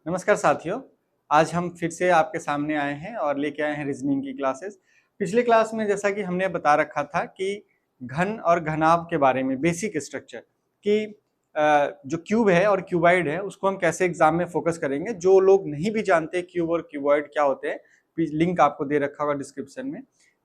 नमस्कार साथियों। आज हम फिर से आपके सामने आए हैं और लेके आए हैं रीजनिंग की क्लासेस। पिछले क्लास में जैसा कि हमने बता रखा था कि घन और घनाभ के बारे में बेसिक स्ट्रक्चर कि जो क्यूब है और क्यूबाइड है उसको हम कैसे एग्जाम में फोकस करेंगे। जो लोग नहीं भी जानते क्यूब और क्यूबॉइड क्या होते हैं, लिंक आपको दे रखा होगा डिस्क्रिप्शन में।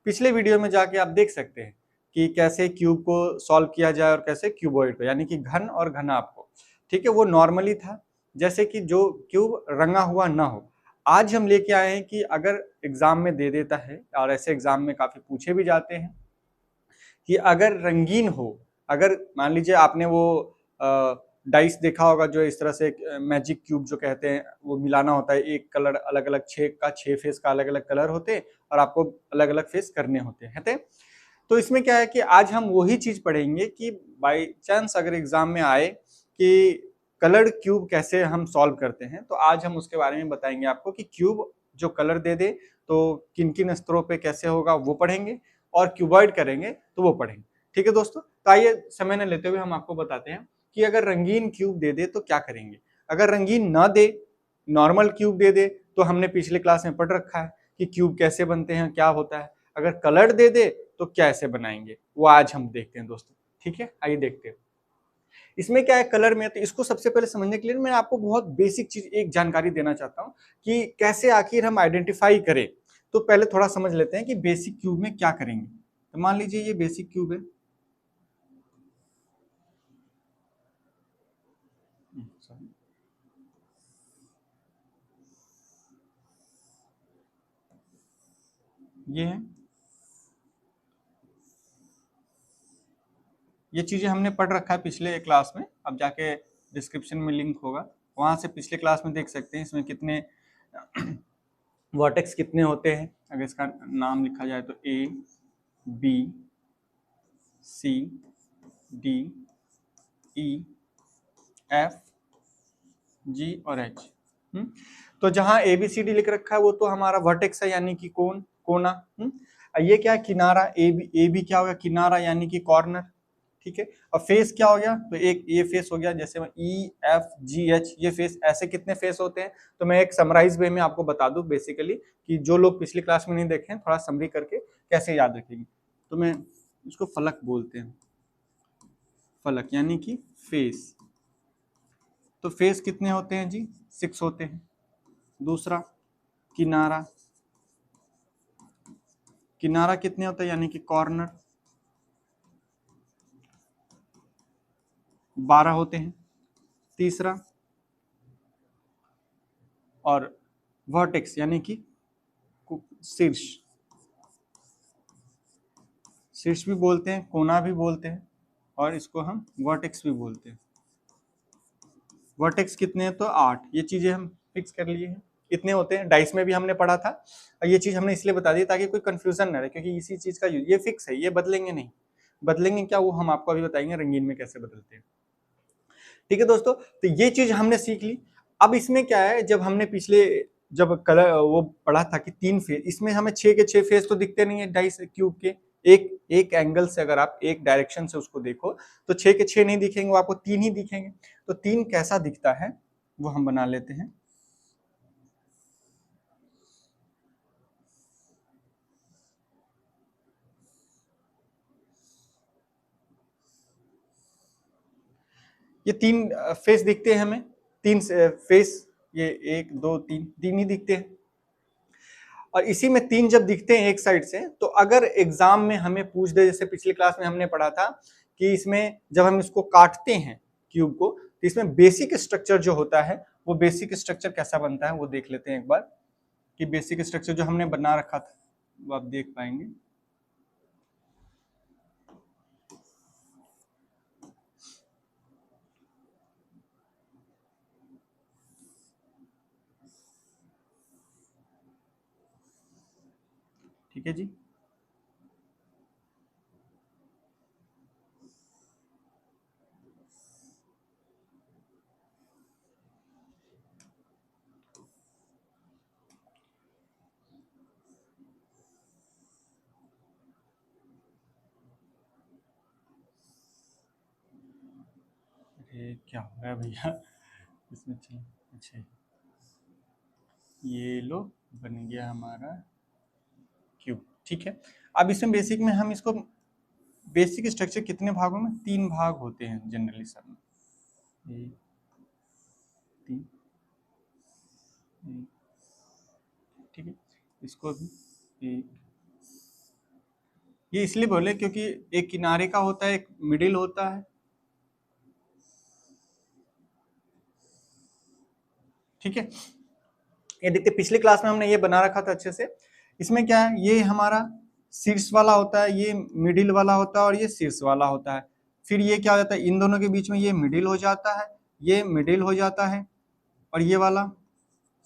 पिछले वीडियो में जाके आप देख सकते हैं कि कैसे क्यूब को सॉल्व किया जाए और कैसे क्यूबॉइड को यानी कि घन और घनाभ को। ठीक है, वो नॉर्मली था जैसे कि जो क्यूब रंगा हुआ ना हो। आज हम लेके आए हैं कि अगर एग्जाम में दे देता है और ऐसे एग्जाम में काफी पूछे भी जाते हैं कि अगर रंगीन हो, अगर मान लीजिए आपने वो डाइस देखा होगा जो इस तरह से मैजिक क्यूब जो कहते हैं वो मिलाना होता है, एक कलर अलग अलग छह फेस का अलग अलग कलर होते हैं और आपको अलग अलग फेस करने होते हैं। तो इसमें क्या है कि आज हम वही चीज पढ़ेंगे कि बाई चांस अगर एग्जाम में आए कि कलर्ड क्यूब कैसे हम सॉल्व करते हैं, तो आज हम उसके बारे में बताएंगे आपको कि क्यूब जो कलर दे दे तो किन किन स्तरों पे कैसे होगा वो पढ़ेंगे, और क्यूबॉइड करेंगे तो वो पढ़ेंगे। ठीक है दोस्तों, तो आइए समय न लेते हुए हम आपको बताते हैं कि अगर रंगीन क्यूब दे दे तो क्या करेंगे। अगर रंगीन ना दे, नॉर्मल क्यूब दे दे, तो हमने पिछले क्लास में पढ़ रखा है कि क्यूब कैसे बनते हैं, क्या होता है। अगर कलर्ड दे दे तो कैसे बनाएंगे, वो आज हम देखते हैं दोस्तों। ठीक है, आइए देखते हैं इसमें क्या है कलर में। तो इसको सबसे पहले समझने के लिए मैं आपको बहुत बेसिक चीज एक जानकारी देना चाहता हूं कि कैसे आखिर हम आइडेंटिफाई करें। तो पहले थोड़ा समझ लेते हैं कि बेसिक क्यूब में क्या करेंगे। तो मान लीजिए ये बेसिक क्यूब है, ये है, ये चीजें हमने पढ़ रखा है पिछले क्लास में। अब जाके डिस्क्रिप्शन में लिंक होगा, वहां से पिछले क्लास में देख सकते हैं इसमें कितने वर्टेक्स कितने होते हैं। अगर इसका नाम लिखा जाए तो ए, बी, सी, डी, ई, एफ, जी और एच। तो जहां ए बी सी डी लिख रखा है वो तो हमारा वर्टेक्स है यानी कि कोना। ये क्या है, किनारा। ए बी क्या हो गया, किनारा यानी कि कॉर्नर। ठीक है, और फेस क्या हो गया, तो एक ये फेस हो गया। जैसे ई एफ जी एच, ये फेस, ऐसे कितने फेस होते हैं। तो मैं एक समराइज वे में आपको बता दूं बेसिकली कि जो लोग पिछली क्लास में नहीं देखे थोड़ा समरी करके कैसे याद रखेंगे। तो मैं इसको फलक बोलते हैं, फलक यानी कि फेस। तो फेस कितने होते हैं जी, 6 होते हैं। दूसरा किनारा, किनारा कितने होते हैं यानी कि कॉर्नर, 12 होते हैं। तीसरा और वर्टेक्स यानी कि शीर्ष, शीर्ष भी बोलते हैं, कोना भी बोलते हैं, और इसको हम वर्टेक्स भी बोलते हैं। वर्टेक्स कितने हैं, तो 8। ये चीजें हम फिक्स कर लिए हैं, इतने होते हैं। डाइस में भी हमने पढ़ा था, और ये चीज हमने इसलिए बता दी ताकि कोई कंफ्यूजन ना रहे, क्योंकि इसी चीज का ये फिक्स है, ये बदलेंगे नहीं। बदलेंगे क्या, वो हम आपको अभी बताएंगे रंगीन में कैसे बदलते हैं। ठीक है दोस्तों, तो ये चीज हमने सीख ली। अब इसमें क्या है, जब हमने पिछले जब कलर वो पढ़ा था कि 3 फेस, इसमें हमें 6 के 6 फेस तो दिखते नहीं है डाइस क्यूब के। एक एक एंगल से अगर आप एक डायरेक्शन से उसको देखो तो 6 के 6 नहीं दिखेंगे, वो आपको 3 ही दिखेंगे। तो 3 कैसा दिखता है वो हम बना लेते हैं। ये 3 फेस दिखते हैं हमें, 3 फेस, ये 1 2 3, 3 ही दिखते हैं। और इसी में 3 जब दिखते हैं एक साइड से, तो अगर एग्जाम में हमें पूछ दे, जैसे पिछली क्लास में हमने पढ़ा था कि इसमें जब हम इसको काटते हैं क्यूब को, तो इसमें बेसिक स्ट्रक्चर जो होता है वो बेसिक स्ट्रक्चर कैसा बनता है वो देख लेते हैं एक बार। कि बेसिक स्ट्रक्चर जो हमने बना रखा था वो आप देख पाएंगे। ठीक है जी, अरे क्या हो गया भैया इसमें। चलो अच्छा, ये लो बन गया हमारा क्यूब। ठीक है, अब इसमें बेसिक में हम इसको बेसिक स्ट्रक्चर कितने भागों में, 3 भाग होते हैं जनरली सब में, 1 3 1, ठीक है, इसको भी 1, ये इसलिए बोले क्योंकि एक किनारे का होता है, एक मिडिल होता है। ठीक है, ये देखते पिछले क्लास में हमने ये बना रखा था अच्छे से। इसमें क्या है, ये हमारा शीर्ष वाला होता है, ये मिडिल वाला होता है और ये शीर्ष वाला होता है। फिर ये क्या हो जाता है, इन दोनों के बीच में ये मिडिल हो जाता है, ये मिडिल हो जाता है और ये वाला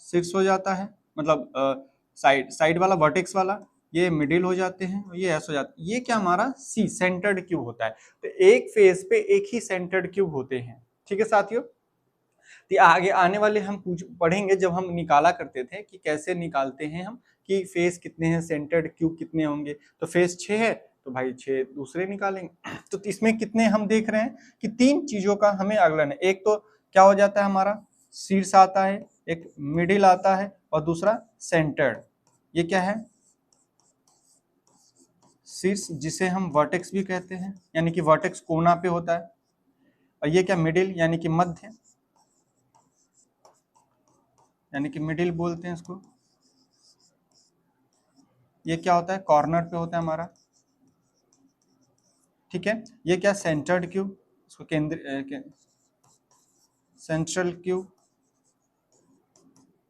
शीर्ष हो जाता है, मतलब साइड वाला वर्टेक्स वाला ये मिडिल हो जाते हैं और ये ऐसा हो जाता है। ये क्या हमारा सी सेंटर्ड क्यूब होता है। तो एक फेस पे एक ही सेंटर्ड क्यूब होते हैं। ठीक है साथियों, तो आगे आने वाले हम पढ़ेंगे जब हम निकाला करते थे कि कैसे निकालते हैं हम कि फेस कितने हैं, सेंटर्ड क्यूब कितने होंगे। तो फेस 6 है तो भाई 6 दूसरे निकालेंगे। तो इसमें कितने हम देख रहे हैं कि 3 चीजों का हमें आकलन है। एक तो क्या हो जाता है हमारा शीर्ष आता है, एक मिडिल आता है और दूसरा सेंटर्ड। ये क्या है, शीर्ष जिसे हम वर्टेक्स भी कहते हैं, यानी कि वर्टेक्स कोना पे होता है। और ये क्या मिडिल यानी कि मध्य, यानी कि मिडिल बोलते हैं इसको। ये क्या होता है, कॉर्नर पे होता है हमारा। ठीक है, ये क्या सेंटर्ड क्यूब, इसको केंद्र सेंट्रल क्यूब,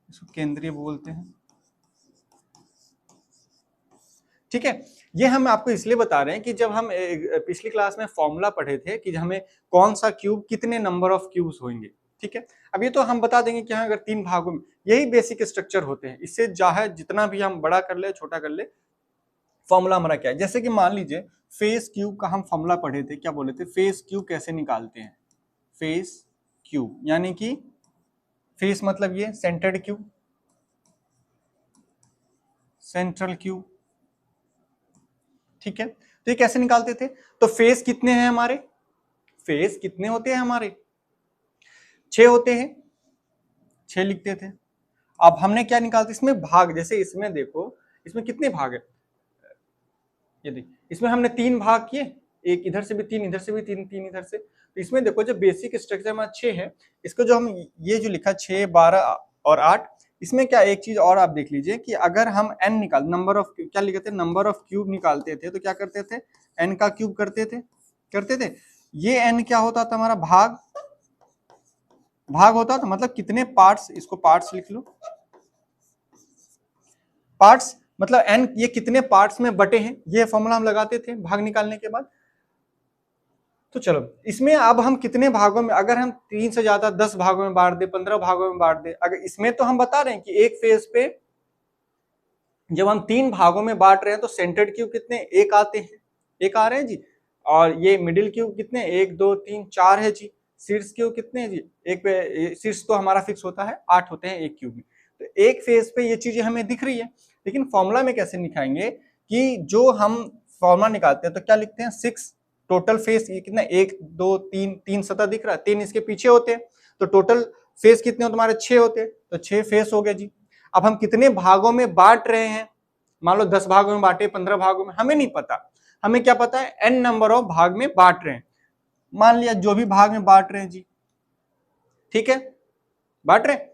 इसको केंद्रीय बोलते हैं। ठीक है, ये हम आपको इसलिए बता रहे हैं कि जब हम पिछली क्लास में फॉर्मूला पढ़े थे कि हमें कौन सा क्यूब कितने नंबर ऑफ क्यूब्स होंगे। ठीक है, अब ये तो हम बता देंगे कि हाँ अगर 3 भागों में, यही बेसिक स्ट्रक्चर होते हैं। इससे चाहे जितना भी हम बड़ा कर ले छोटा कर ले, फॉर्मूला हमारा क्या है। जैसे कि मान लीजिए फेस क्यूब का हम फॉर्मूला पढ़े थे, क्या बोले थे, फेस क्यूब कैसे निकालते हैं। फेस क्यूब यानी कि फेस मतलब ये सेंटर्ड क्यूब, सेंट्रल क्यूब। ठीक है, तो ये कैसे निकालते थे, तो फेस कितने हैं हमारे, फेस कितने होते हैं हमारे 6 होते हैं, 6 लिखते थे। अब हमने क्या निकालते, इसमें भाग, जैसे इसमें देखो इसमें कितने भाग है, ये देखिए इसमें हमने 3 भाग किए, एक इधर से भी 3, इधर से भी 3, 3 इधर से। तो इसमें देखो जो बेसिक स्ट्रक्चर हमारा 6 है, इसको जो हम ये जो लिखा 6 12 और 8, इसमें क्या एक चीज और आप देख लीजिए कि अगर हम n निकाल नंबर ऑफ क्या लिखते थे, नंबर ऑफ क्यूब निकालते थे तो क्या करते थे, n का क्यूब करते थे। ये n क्या होता था हमारा, भाग होता था, मतलब कितने पार्ट्स, इसको पार्ट्स लिख लो, पार्ट्स मतलब n ये कितने पार्ट्स में बटे हैं, ये फॉर्मूला हम लगाते थे भाग निकालने के बाद। तो चलो इसमें अब हम कितने भागों में, अगर हम 3 से ज्यादा 10 भागों में बांट दे, 15 भागों में बांट दे, अगर इसमें तो हम बता रहे हैं कि एक फेस पे जब हम 3 भागों में बांट रहे हैं तो सेंटर्ड क्यूब कितने, एक आते हैं, एक आ रहे हैं जी। और ये मिडिल क्यूब कितने, 1 2 3 4 है जी। शीर्ष क्यूब कितने हैं जी, एक पे शीर्ष तो हमारा फिक्स होता है, 8 होते हैं एक क्यूब में। तो एक फेस पे ये चीजें हमें दिख रही है, लेकिन फॉर्मूला में कैसे दिखाएंगे कि जो हम फॉर्मूला निकालते हैं तो क्या लिखते हैं, 6 टोटल फेस, ये कितना 1 2 3, 3 सतह दिख रहा है, 3 इसके पीछे होते हैं, तो टोटल फेस कितने हो तुम्हारे 6 होते हैं, तो 6 फेस हो गए जी। अब हम कितने भागों में बांट रहे हैं, मान लो 10 भागों में बांटे, 15 भागों में, हमें नहीं पता, हमें क्या पता है n नंबर ऑफ भाग में बांट रहे हैं। मान लिया जो भी भाग में बांट रहे हैं जी, ठीक है बांट रहे हैं।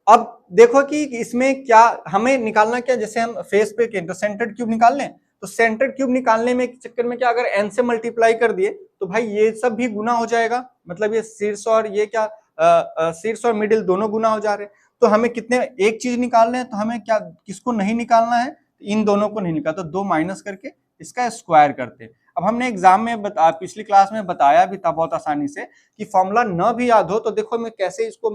अब देखो कि इसमें क्या हमें निकालना, क्या जैसे हम फेस पे तो सेंटर्ड क्यूब निकाल लें, तो सेंटर्ड क्यूब निकालने में चक्कर में क्या, अगर n से मल्टीप्लाई कर दिए तो भाई ये सब भी गुना हो जाएगा, मतलब ये शीर्ष और ये क्या शीर्ष और मिडिल दोनों गुना हो जा रहे हैं। तो हमें कितने, एक चीज निकालना है, तो हमें क्या किसको नहीं निकालना है, इन दोनों को नहीं निकालना, तो 2 माइनस करके इसका स्क्वायर करते। अब हमने एग्जाम में पिछली क्लास में बताया भी था बहुत आसानी से कि फॉर्मूला न भी याद हो तो देखो मैं कैसे इसको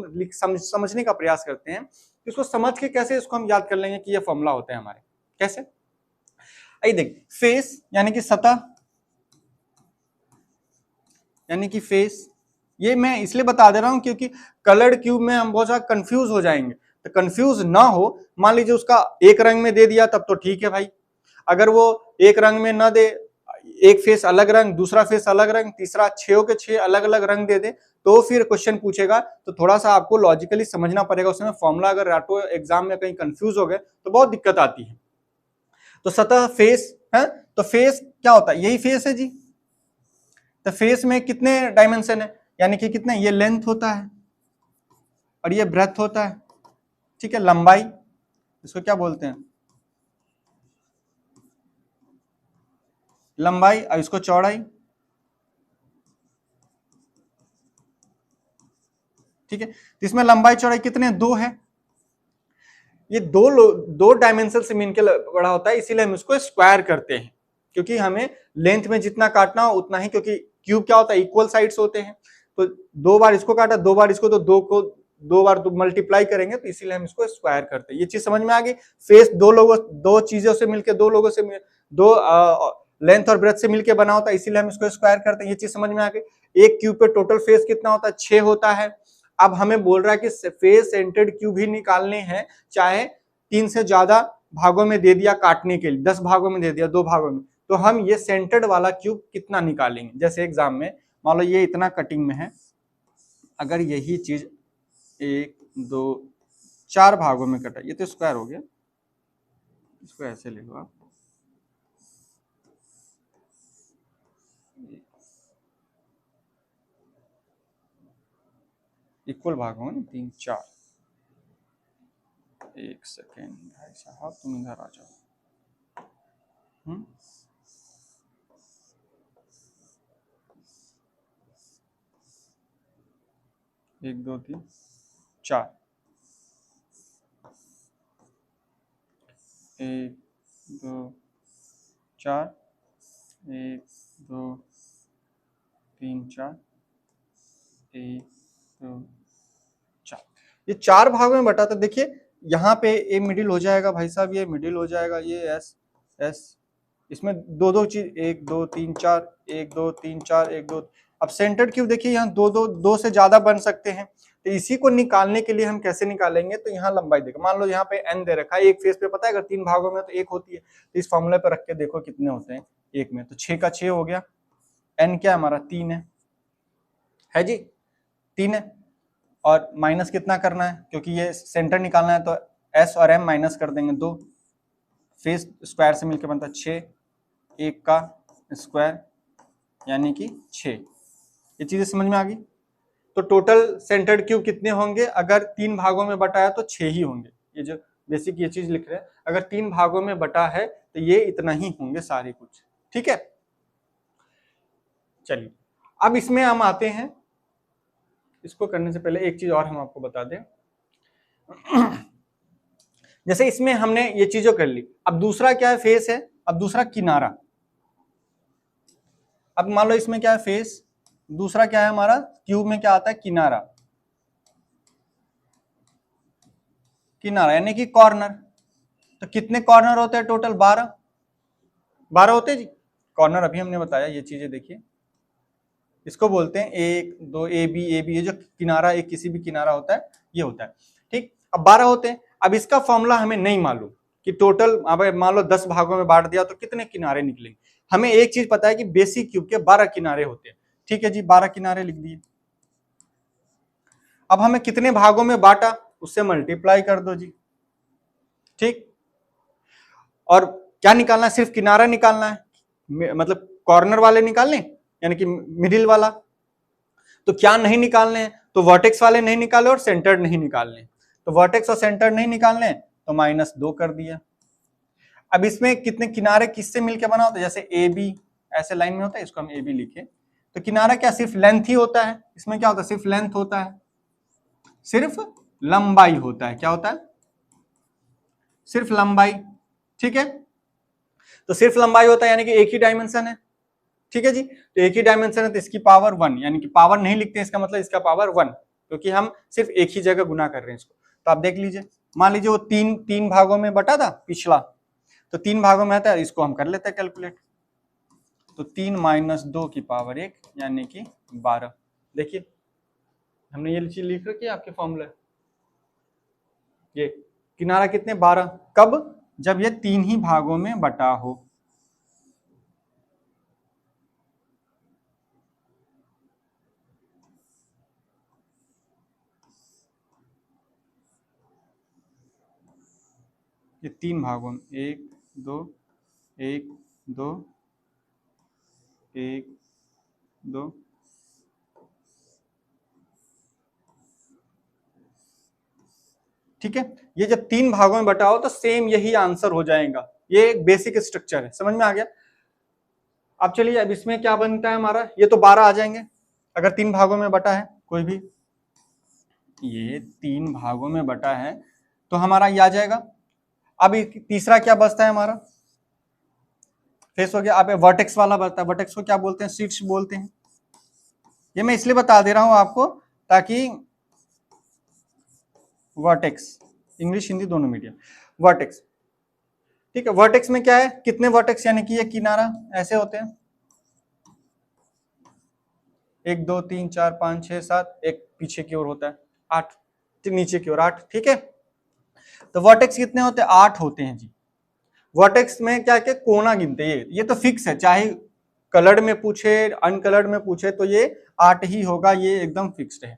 समझने का प्रयास करते हैं, इसको समझ के कैसे इसको हम याद कर लेंगे कि ये फॉर्मूला होता है हमारे, कैसे। आइए देख, फेस यानी कि सतह, यानी कि फेस, ये मैं इसलिए बता दे रहा हूं क्योंकि कलर्ड क्यूब में हम बहुत ज्यादा कंफ्यूज हो जाएंगे, तो कंफ्यूज ना हो, मान लीजिए उसका एक रंग में दे दिया तब तो ठीक है भाई, अगर वो एक रंग में ना दे, एक फेस अलग रंग, दूसरा फेस अलग रंग, तीसरा 6 के 6 अलग अलग रंग दे दे, तो फिर क्वेश्चन पूछेगा तो थोड़ा सा आपको लॉजिकली समझना पड़ेगा, उसमें फॉर्मूला अगर राटो एग्जाम में कहीं कंफ्यूज हो गए तो बहुत दिक्कत आती है। तो सतह फेस है, तो फेस क्या होता है, यही फेस है जी। तो फेस में कितने डायमेंशन है, यानी कि कितने, ये लेंथ होता है और ये ब्रेथ होता है, ठीक है। लंबाई, इसको क्या बोलते हैं, लंबाई, और इसको चौड़ाई, ठीक है। तो इसमें लंबाई चौड़ाई कितने, 2 है। ये दो डायमेंशन से मिलकर बड़ा होता है, इसीलिए हम इसको स्क्वायर करते हैं, क्योंकि हमें लेंथ में जितना काटना हो उतना ही, क्योंकि क्यूब क्या होता है, इक्वल साइड्स होते हैं। तो 2 बार इसको काटा, 2 बार इसको, तो 2 को 2 बार मल्टीप्लाई करेंगे, तो इसीलिए हम इसको स्क्वायर करते हैं। ये चीज समझ में आ गई। फेस दो चीजों से मिलकर, दो लोगों से दो लेंथ और ब्रेथ से मिलकर बना होता है, इसीलिए हम इसको स्क्वायर करते हैं। ये चीज समझ में आ गई। एक क्यूब पे टोटल फेस कितना होता है, 6 होता है। अब हमें बोल रहा है कि फेस सेंटर्ड क्यूब ही निकालने हैं, चाहे 3 से ज्यादा भागों में दे दिया काटने के लिए, 10 भागों में दे दिया, 2 भागों में, तो हम ये सेंटर्ड वाला क्यूब कितना निकालेंगे। जैसे एग्जाम में मान लो ये इतना कटिंग में है, अगर यही चीज 1 2 4 भागों में कटा, ये तो स्क्वायर हो गया, इसको ऐसे ले लो आप, इक्वल भागों में 3 4। एक सेकेंड भाई साहब, तुम इधर आ जाओ। 1 2 3 4, 1 2 4, 1 2 3 4, 1 2 4, ये 4 भागों में बटा। तो देखिए यहाँ पे ए मिडिल हो जाएगा भाई साहब, ये मिडिल हो जाएगा, ये एस एस, इसमें दो दो चीज, 1 2 3 4, 1 2 3 4, 1 2। अब सेंटर्ड क्यूब देखिए यहाँ दो से ज्यादा बन सकते हैं, तो इसी को निकालने के लिए हम कैसे निकालेंगे, तो यहाँ लंबाई देखो, मान लो यहाँ पे एन दे रखा है, एक फेस पे पता है अगर 3 भागों में तो 1 होती है, तो इस फॉर्मूले पे रख के देखो कितने होते हैं एक में, तो 6 का 6 हो गया। एन क्या हमारा 3 है जी, 3 है। और माइनस कितना करना है, क्योंकि ये सेंटर निकालना है, तो एस और एम माइनस कर देंगे 2, फेस स्क्वायर से मिलकर बनता है 6, 1 का स्क्वायर यानी कि 6। ये चीजें समझ में आ गई। तो टोटल सेंटर्ड क्यूब कितने होंगे, अगर 3 भागों में बटा है तो 6 ही होंगे। ये जो बेसिक ये चीज लिख रहे हैं, अगर 3 भागों में बटा है तो ये इतना ही होंगे सारे कुछ, ठीक है। चलिए अब इसमें हम आते हैं, इसको करने से पहले एक चीज और हम आपको बता दें। जैसे इसमें हमने ये चीजों कर ली, अब दूसरा क्या है, फेस है, अब दूसरा किनारा। अब मान लो इसमें क्या है, फेस, दूसरा क्या है हमारा, क्यूब में क्या आता है, किनारा, किनारा यानी कि कॉर्नर। तो कितने कॉर्नर होते हैं टोटल, 12 होते हैं जी कॉर्नर, अभी हमने बताया। ये चीजें देखिए, इसको बोलते हैं 1 2, ए बी, ये जो किनारा, एक किसी भी किनारा होता है ये होता है, ठीक। अब 12 होते हैं। अब इसका फॉर्मूला हमें नहीं मालूम कि टोटल, अब मान लो 10 भागों में बांट दिया तो कितने किनारे निकलेंगे। हमें एक चीज पता है कि बेसिक क्यूब के 12 किनारे होते हैं, ठीक है जी, 12 किनारे लिख दिए। अब हमें कितने भागों में बांटा, उससे मल्टीप्लाई कर दो जी, ठीक। और क्या निकालना है, सिर्फ किनारा निकालना है, मतलब कॉर्नर वाले निकालने, यानी कि मिडिल वाला। तो क्या नहीं किनारे हैं, तो वर्टेक्स वाले नहीं निकाले और सेंटर्ड नहीं निकालने। तो वर्टेक्स और सेंटर्ड नहीं निकालने तो -2 कर दिया। अब इसमें कितने किनारे किससे मिलकर बना होता है, जैसे ए बी ऐसे लाइन में होता है, इसको हम ए बी लिखे। तो किनारा क्या सिर्फ लेंथ ही होता है, इसमें क्या होता है, सिर्फ लेंथ होता है, सिर्फ लंबाई होता है। क्या होता है, सिर्फ लंबाई, ठीक है। तो सिर्फ लंबाई होता है यानी कि एक ही डायमेंशन है, ठीक है जी। तो एक ही डायमेंशन है तो इसकी पावर 1, यानी कि पावर नहीं लिखते इसका मतलब इसका पावर 1, क्योंकि हम सिर्फ एक ही जगह गुना कर रहे हैं इसको। तो आप देख लीजिए, मान लीजिए वो तीन भागों में बटा था पिछला, तो 3 भागों में आता है, इसको हम कर लेते हैं कैलकुलेट। तो 3 - 2 की पावर 1 यानी कि 12। देखिए हमने ये चीज लिख रखी है आपके फॉर्मूले, ये किनारा कितने, 12। कब, जब ये 3 ही भागों में बटा हो। ये 3 भागों में 1 2 1 2 1 2 ठीक है। ये जब 3 भागों में बटा हो तो सेम यही आंसर हो जाएगा। ये एक बेसिक स्ट्रक्चर है, समझ में आ गया। अब चलिए, अब इसमें क्या बनता है हमारा, ये तो 12 आ जाएंगे अगर 3 भागों में बटा है कोई भी, ये 3 भागों में बटा है तो हमारा ये आ जाएगा। अब तीसरा क्या बचता है हमारा, फेस हो गया। अब वर्टेक्स वाला बचता है, वर्टेक्स को क्या बोलते हैं, शीर्ष बोलते हैं। ये मैं इसलिए बता दे रहा हूं आपको ताकि वर्टेक्स, इंग्लिश हिंदी दोनों मीडियम, वर्टेक्स, ठीक है। वर्टेक्स में क्या है, कितने वर्टेक्स यानी कि ये किनारा ऐसे होते हैं, 1 2 3 4 5 6 7, एक पीछे की ओर होता है 8, नीचे की ओर 8, ठीक है। तो वर्टेक्स कितने होते हैं, 8 होते हैं जी। वर्टेक्स में क्या क्या कोना गिनते हैं, ये तो फिक्स है, चाहे कलर्ड में पूछे अनकलर्ड में पूछे तो ये 8 ही होगा, ये एकदम फिक्स्ड है,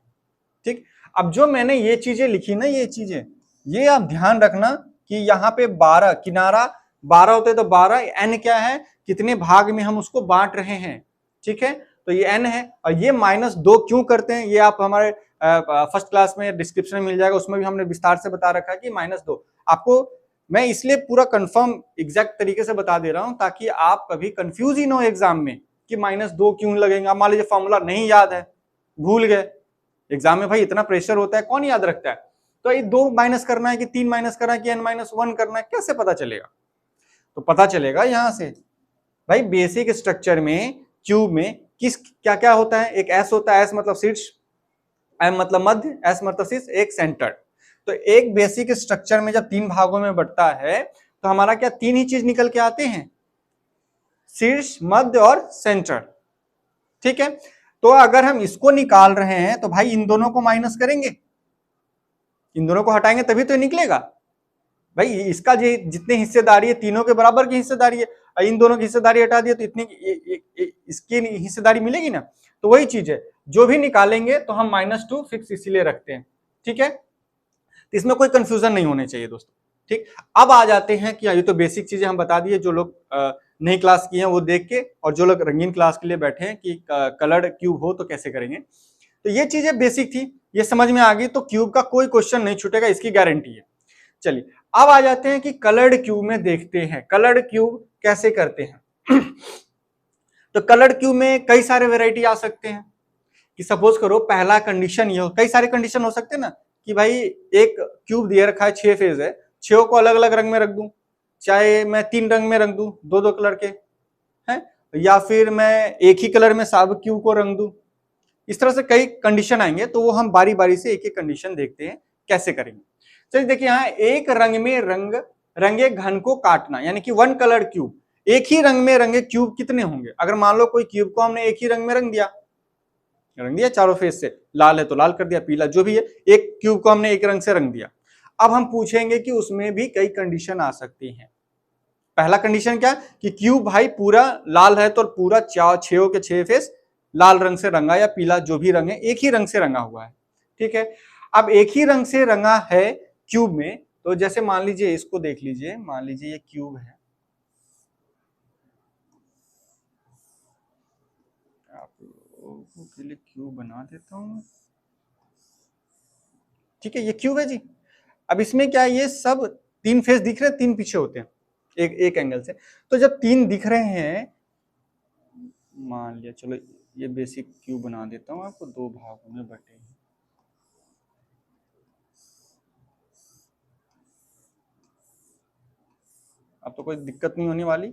ठीक। अब जो मैंने ये चीजें लिखी ना, ये चीजें, ये आप ध्यान रखना कि यहाँ पे 12 किनारा 12 होते तो 12, एन क्या है, कितने भाग में हम उसको बांट रहे हैं, ठीक है। तो ये एन है, और ये -2 क्यों करते हैं, ये आप हमारे फर्स्ट क्लास में डिस्क्रिप्शन में मिल जाएगा, उसमें भी हमने विस्तार से बता रखा है कि -2 आपको, मैं इसलिए पूरा कंफर्म एग्जैक्ट तरीके से बता दे रहा हूं ताकि आप कभी कंफ्यूज ही ना हो एग्जाम में कि -2 क्यों लगेगा। मान लीजिए फॉर्मूला नहीं याद है, भूल गए, एग्जाम में भाई इतना प्रेशर होता है, कौन याद रखता है। तो ये 2 माइनस करना है कि 3 माइनस करना है कि n-1 करना है, कैसे पता चलेगा, तो पता चलेगा यहां से भाई बेसिक स्ट्रक्चर में क्यूब में किस क्या क्या होता है, एक एस होता है, एस मतलब शीर्ष, एम मतलब मध्य, एस मतलब शीर्ष, एक सेंटर। तो एक बेसिक स्ट्रक्चर में जब 3 भागों में बंटता है तो हमारा क्या 3 ही चीज निकल के आते हैं, शीर्ष, मध्य और सेंटर, ठीक है। तो अगर हम इसको निकाल रहे हैं तो भाई इन दोनों को माइनस करेंगे, इन दोनों को हटाएंगे तभी तो निकलेगा भाई। इसका जितनी हिस्सेदारी है तीनों के बराबर की हिस्सेदारी है, इन दोनों की हिस्सेदारी हटा दिए तो इतनी इसकी हिस्सेदारी मिलेगी ना। तो वही चीज है, जो भी निकालेंगे तो हम -2 फिक्स इसीलिए रखते हैं, ठीक है। इसमें कोई कंफ्यूजन नहीं होने चाहिए दोस्तों, ठीक। अब आ जाते हैं कि ये तो बेसिक चीजें हम बता दिए, जो लोग नई क्लास की हैं वो देख के, और जो लोग रंगीन क्लास के लिए बैठे हैं कि कलर्ड क्यूब हो तो कैसे करेंगे, तो ये चीजें बेसिक थी, ये समझ में आ गई तो क्यूब का कोई क्वेश्चन नहीं छूटेगा, इसकी गारंटी है। चलिए अब आ जाते हैं कि कलर्ड क्यूब में देखते हैं कलर्ड क्यूब कैसे करते हैं। तो कलर्ड क्यूब में कई सारे वेराइटी आ सकते हैं कि सपोज करो पहला कंडीशन ये हो, कई सारे कंडीशन हो सकते हैं ना कि भाई एक क्यूब दिया रखा है, 6 फेज है, 6 को अलग अलग रंग में रख दूं, चाहे मैं 3 रंग में रंग दूं, 2-2 कलर के हैं, या फिर मैं एक ही कलर में सब क्यूब को रंग दूं, इस तरह से कई कंडीशन आएंगे। तो वो हम बारी बारी से एक एक कंडीशन देखते हैं कैसे करेंगे। चलिए देखिए, यहाँ एक रंग में रंगे घन को काटना, यानी कि 1 कलर क्यूब, एक ही रंग में रंगे क्यूब कितने होंगे। अगर मान लो कोई क्यूब को हमने एक ही रंग में रंग दिया चारों फेस से, लाल है तो लाल कर दिया, पीला जो भी है, एक क्यूब को हमने एक रंग से रंग दिया। अब हम पूछेंगे कि उसमें भी कई कंडीशन आ सकती हैं। पहला कंडीशन क्या कि क्यूब भाई पूरा लाल है तो पूरा 6 के 6 फेस लाल रंग से रंगा, या पीला जो भी रंग है एक ही रंग से रंगा हुआ है, ठीक है। अब एक ही रंग से रंगा है क्यूब में, तो जैसे मान लीजिए इसको देख लीजिए, मान लीजिए ये क्यूब है, आप लोगों के लिए क्यूब बना देता हूं, ठीक है। ये क्यूब है जी। अब इसमें क्या है, ये सब 3 फेस दिख रहे हैं, 3 पीछे होते हैं एक एंगल से। तो जब 3 दिख रहे हैं, मान लिया, चलो ये बेसिक क्यूब बना देता हूं आपको, 2 भागों में बटे हैं। अब तो कोई दिक्कत नहीं होने वाली,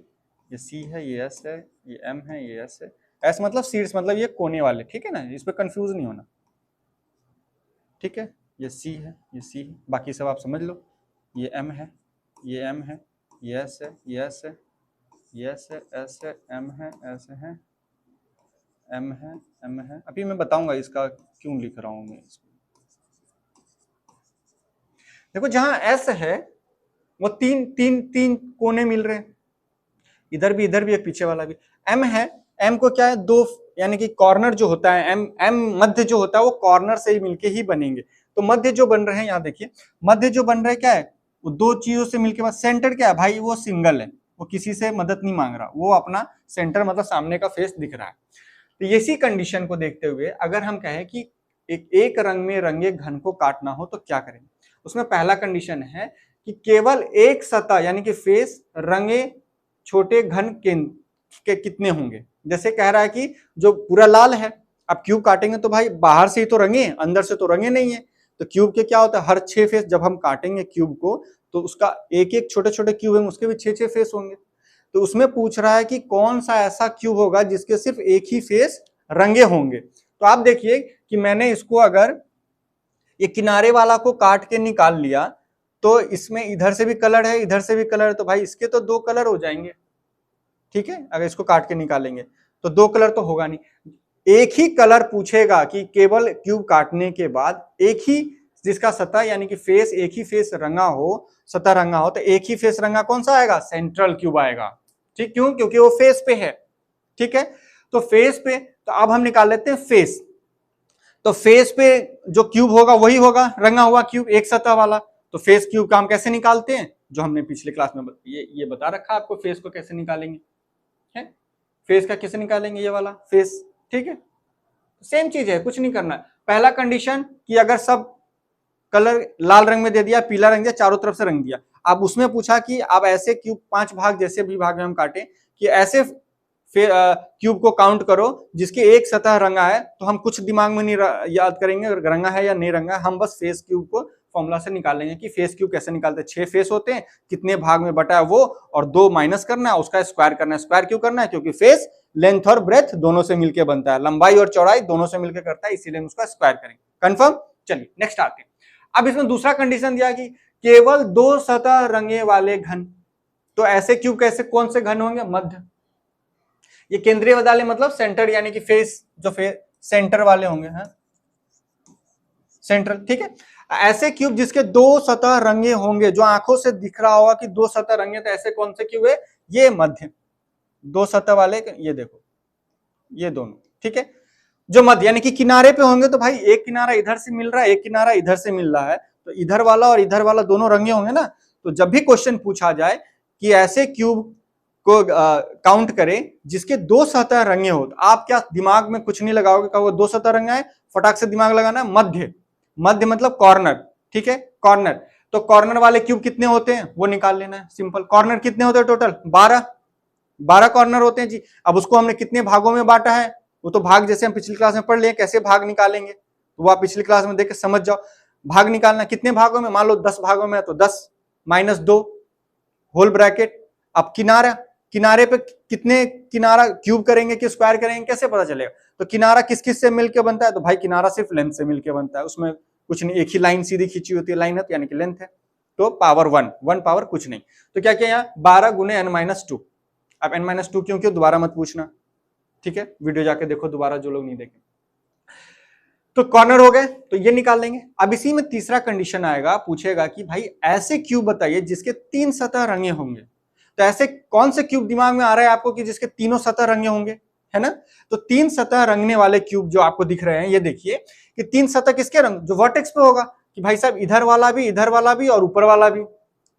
ये सी है, ये एस है, ये एम है, ये एस है। एस मतलब शीर्ष, मतलब ये कोने वाले, ठीक है ना, इस पर कंफ्यूज नहीं होना, ठीक है। ये सी है, ये सी है, बाकी सब आप समझ लो। ये एम है, ये एम है, ये एस है, ये एस है, ये एस है, एस है, एम है, एस है, एम है, एम है। अभी मैं बताऊंगा इसका क्यों लिख रहा हूं मैं इसको। देखो जहां एस है वो 3 कोने मिल रहे हैं, इधर भी एक पीछे वाला भी। एम है, एम को क्या है, 2 यानी कि कॉर्नर जो होता है, एम मध्य जो होता है वो कॉर्नर से ही मिलके ही बनेंगे। तो मध्य जो बन रहे हैं, यहाँ देखिए मध्य जो बन रहे हैं क्या है, वो दो चीजों से मिलके बस, सेंटर क्या है भाई, वो सिंगल है, वो किसी से मदद नहीं मांग रहा, वो अपना सेंटर मतलब सामने का फेस दिख रहा है। तो इसी कंडीशन को देखते हुए अगर हम कहें कि एक रंग में रंगे घन को काटना हो तो क्या करेंगे, उसमें पहला कंडीशन है कि केवल एक सतह यानी कि फेस रंगे छोटे घन के कितने होंगे। जैसे कह रहा है कि जो पूरा लाल है, अब क्यूब काटेंगे तो भाई बाहर से ही तो रंगे, अंदर से तो रंगे नहीं है। तो क्यूब के क्या होता है, हर 6 फेस जब हम काटेंगे क्यूब को तो उसका एक एक छोटे छोटे क्यूब है, उसके भी 6 फेस होंगे। तो उसमें पूछ रहा है कि कौन सा ऐसा क्यूब होगा जिसके सिर्फ एक ही फेस रंगे होंगे। तो आप देखिए कि मैंने इसको अगर ये किनारे वाला को काट के निकाल लिया तो इसमें इधर से भी कलर है, इधर से भी कलर है, तो भाई इसके तो 2 कलर हो जाएंगे, ठीक है। अगर इसको काट के निकालेंगे तो 2 कलर तो होगा नहीं, एक ही कलर पूछेगा कि केवल क्यूब काटने के बाद एक ही जिसका सतह यानी कि फेस एक ही फेस रंगा हो, सतह रंगा हो, तो एक ही फेस रंगा कौन सा आएगा, सेंट्रल क्यूब आएगा, ठीक। क्यों, क्योंकि वो फेस पे है, ठीक है। तो फेस पे, तो अब हम निकाल लेते हैं फेस। तो फेस पे जो क्यूब होगा वही होगा रंगा हुआ क्यूब, एक सतह वाला। तो फेस क्यूब का हम कैसे निकालते हैं, जो हमने पिछले क्लास में ये बता रखा आपको, फेस को कैसे निकालेंगे, है फेस का कैसे निकालेंगे, ये वाला फेस, ठीक है। सेम चीज है, कुछ नहीं करना है। पहला कंडीशन कि अगर सब कलर लाल रंग में दे दिया, पीला रंग दिया, चारों तरफ से रंग दिया। अब उसमें पूछा कि आप ऐसे क्यूब 5 भाग जैसे भी भाग में हम काटे कि ऐसे क्यूब को काउंट करो जिसकी एक सतह रंगा है। तो हम कुछ दिमाग में नहीं याद करेंगे रंगा है या नहीं रंगा है, हम बस फेस क्यूब को फॉर्मूला से निकाल लेंगे कि फेस क्यूब कैसे निकालते हैं। 6 फेस होते हैं, कितने भाग में बटा है वो, और 2 माइनस करना है, उसका स्क्वायर करना है। स्क्वायर क्यों करना है, क्योंकि फेस लेंथ और ब्रेथ दोनों से मिलकर बनता है, लंबाई और चौड़ाई दोनों से मिलकर करता है, इसीलिए हम उसका स्क्वायर करेंगे। कंफर्म। चलिए नेक्स्ट आते हैं। अब इसमें दूसरा कंडीशन दिया कि केवल 2 सतह रंगे वाले घन। तो ऐसे क्यूब कैसे, कौन से घन होंगे, मध्य। ये केंद्रीय वाले मतलब सेंटर यानी कि फेस जो सेंटर वाले होंगे, हाँ सेंट्रल, ठीक है। ऐसे क्यूब जिसके 2 सतह रंगे होंगे, जो आंखों से दिख रहा होगा कि 2 सतह रंगे, तो ऐसे कौन से क्यूब है, ये मध्य 2 सतह वाले, ये देखो ये दोनों, ठीक है। जो मध्य यानी कि किनारे पे होंगे, तो भाई एक किनारा इधर से मिल रहा है, एक किनारा इधर से मिल रहा है, तो इधर वाला और इधर वाला दोनों रंगे होंगे ना। तो जब भी क्वेश्चन पूछा जाए कि ऐसे क्यूब को काउंट करें जिसके 2 सतह रंगे हो, तो आप क्या दिमाग में कुछ नहीं लगाओगे, कहोगे 2 सतह रंगा है, फटाक से दिमाग लगाना है मध्य। मध्य मतलब कॉर्नर, ठीक है, कॉर्नर। तो कॉर्नर वाले क्यूब कितने होते हैं वो निकाल लेना है, सिंपल। कॉर्नर कितने होते हैं टोटल, 12 कॉर्नर होते हैं जी। अब उसको हमने कितने भागों में बांटा है, वो तो भाग जैसे हम पिछली क्लास में पढ़ लिए, कैसे भाग निकालेंगे तो वो आप पिछली क्लास में देख के समझ जाओ। भाग निकालना कितने भागों में, मान लो 10 भागों में है तो 10 माइनस 2 होल ब्रैकेट। अब किनारे पे कितने किनारा क्यूब करेंगे कि स्क्वायर करेंगे, कैसे पता चलेगा। तो किनारा किस किस से मिलकर बनता है, तो भाई किनारा सिर्फ लेंथ से मिलकर बनता है, उसमें कुछ नहीं, एक ही लाइन सीधी खींची होती है, लाइन है यानी कि लेंथ है। तो पावर 1 पावर कुछ नहीं। तो क्या किया यहाँ 12 गुने n-2। अब n-2 क्यों दोबारा मत पूछना, ठीक है, वीडियो जाके देखो दोबारा जो लोग नहीं देखे। तो कॉर्नर हो गए, तो ये निकाल लेंगे। अब इसी में तीसरा कंडीशन आएगा, पूछेगा कि भाई ऐसे क्यूब बताइए जिसके 3 सतह रंगे होंगे। तो ऐसे कौन से क्यूब दिमाग में आ रहा है आपको कि जिसके तीनों सतह रंगे होंगे, है ना। तो 3 सतह रंगने वाले क्यूब जो आपको दिख रहे हैं, ये देखिए कि 3 सतह किसके रंग, जो वर्टेक्स पे होगा कि भाई साहब इधर वाला भी और ऊपर वाला भी,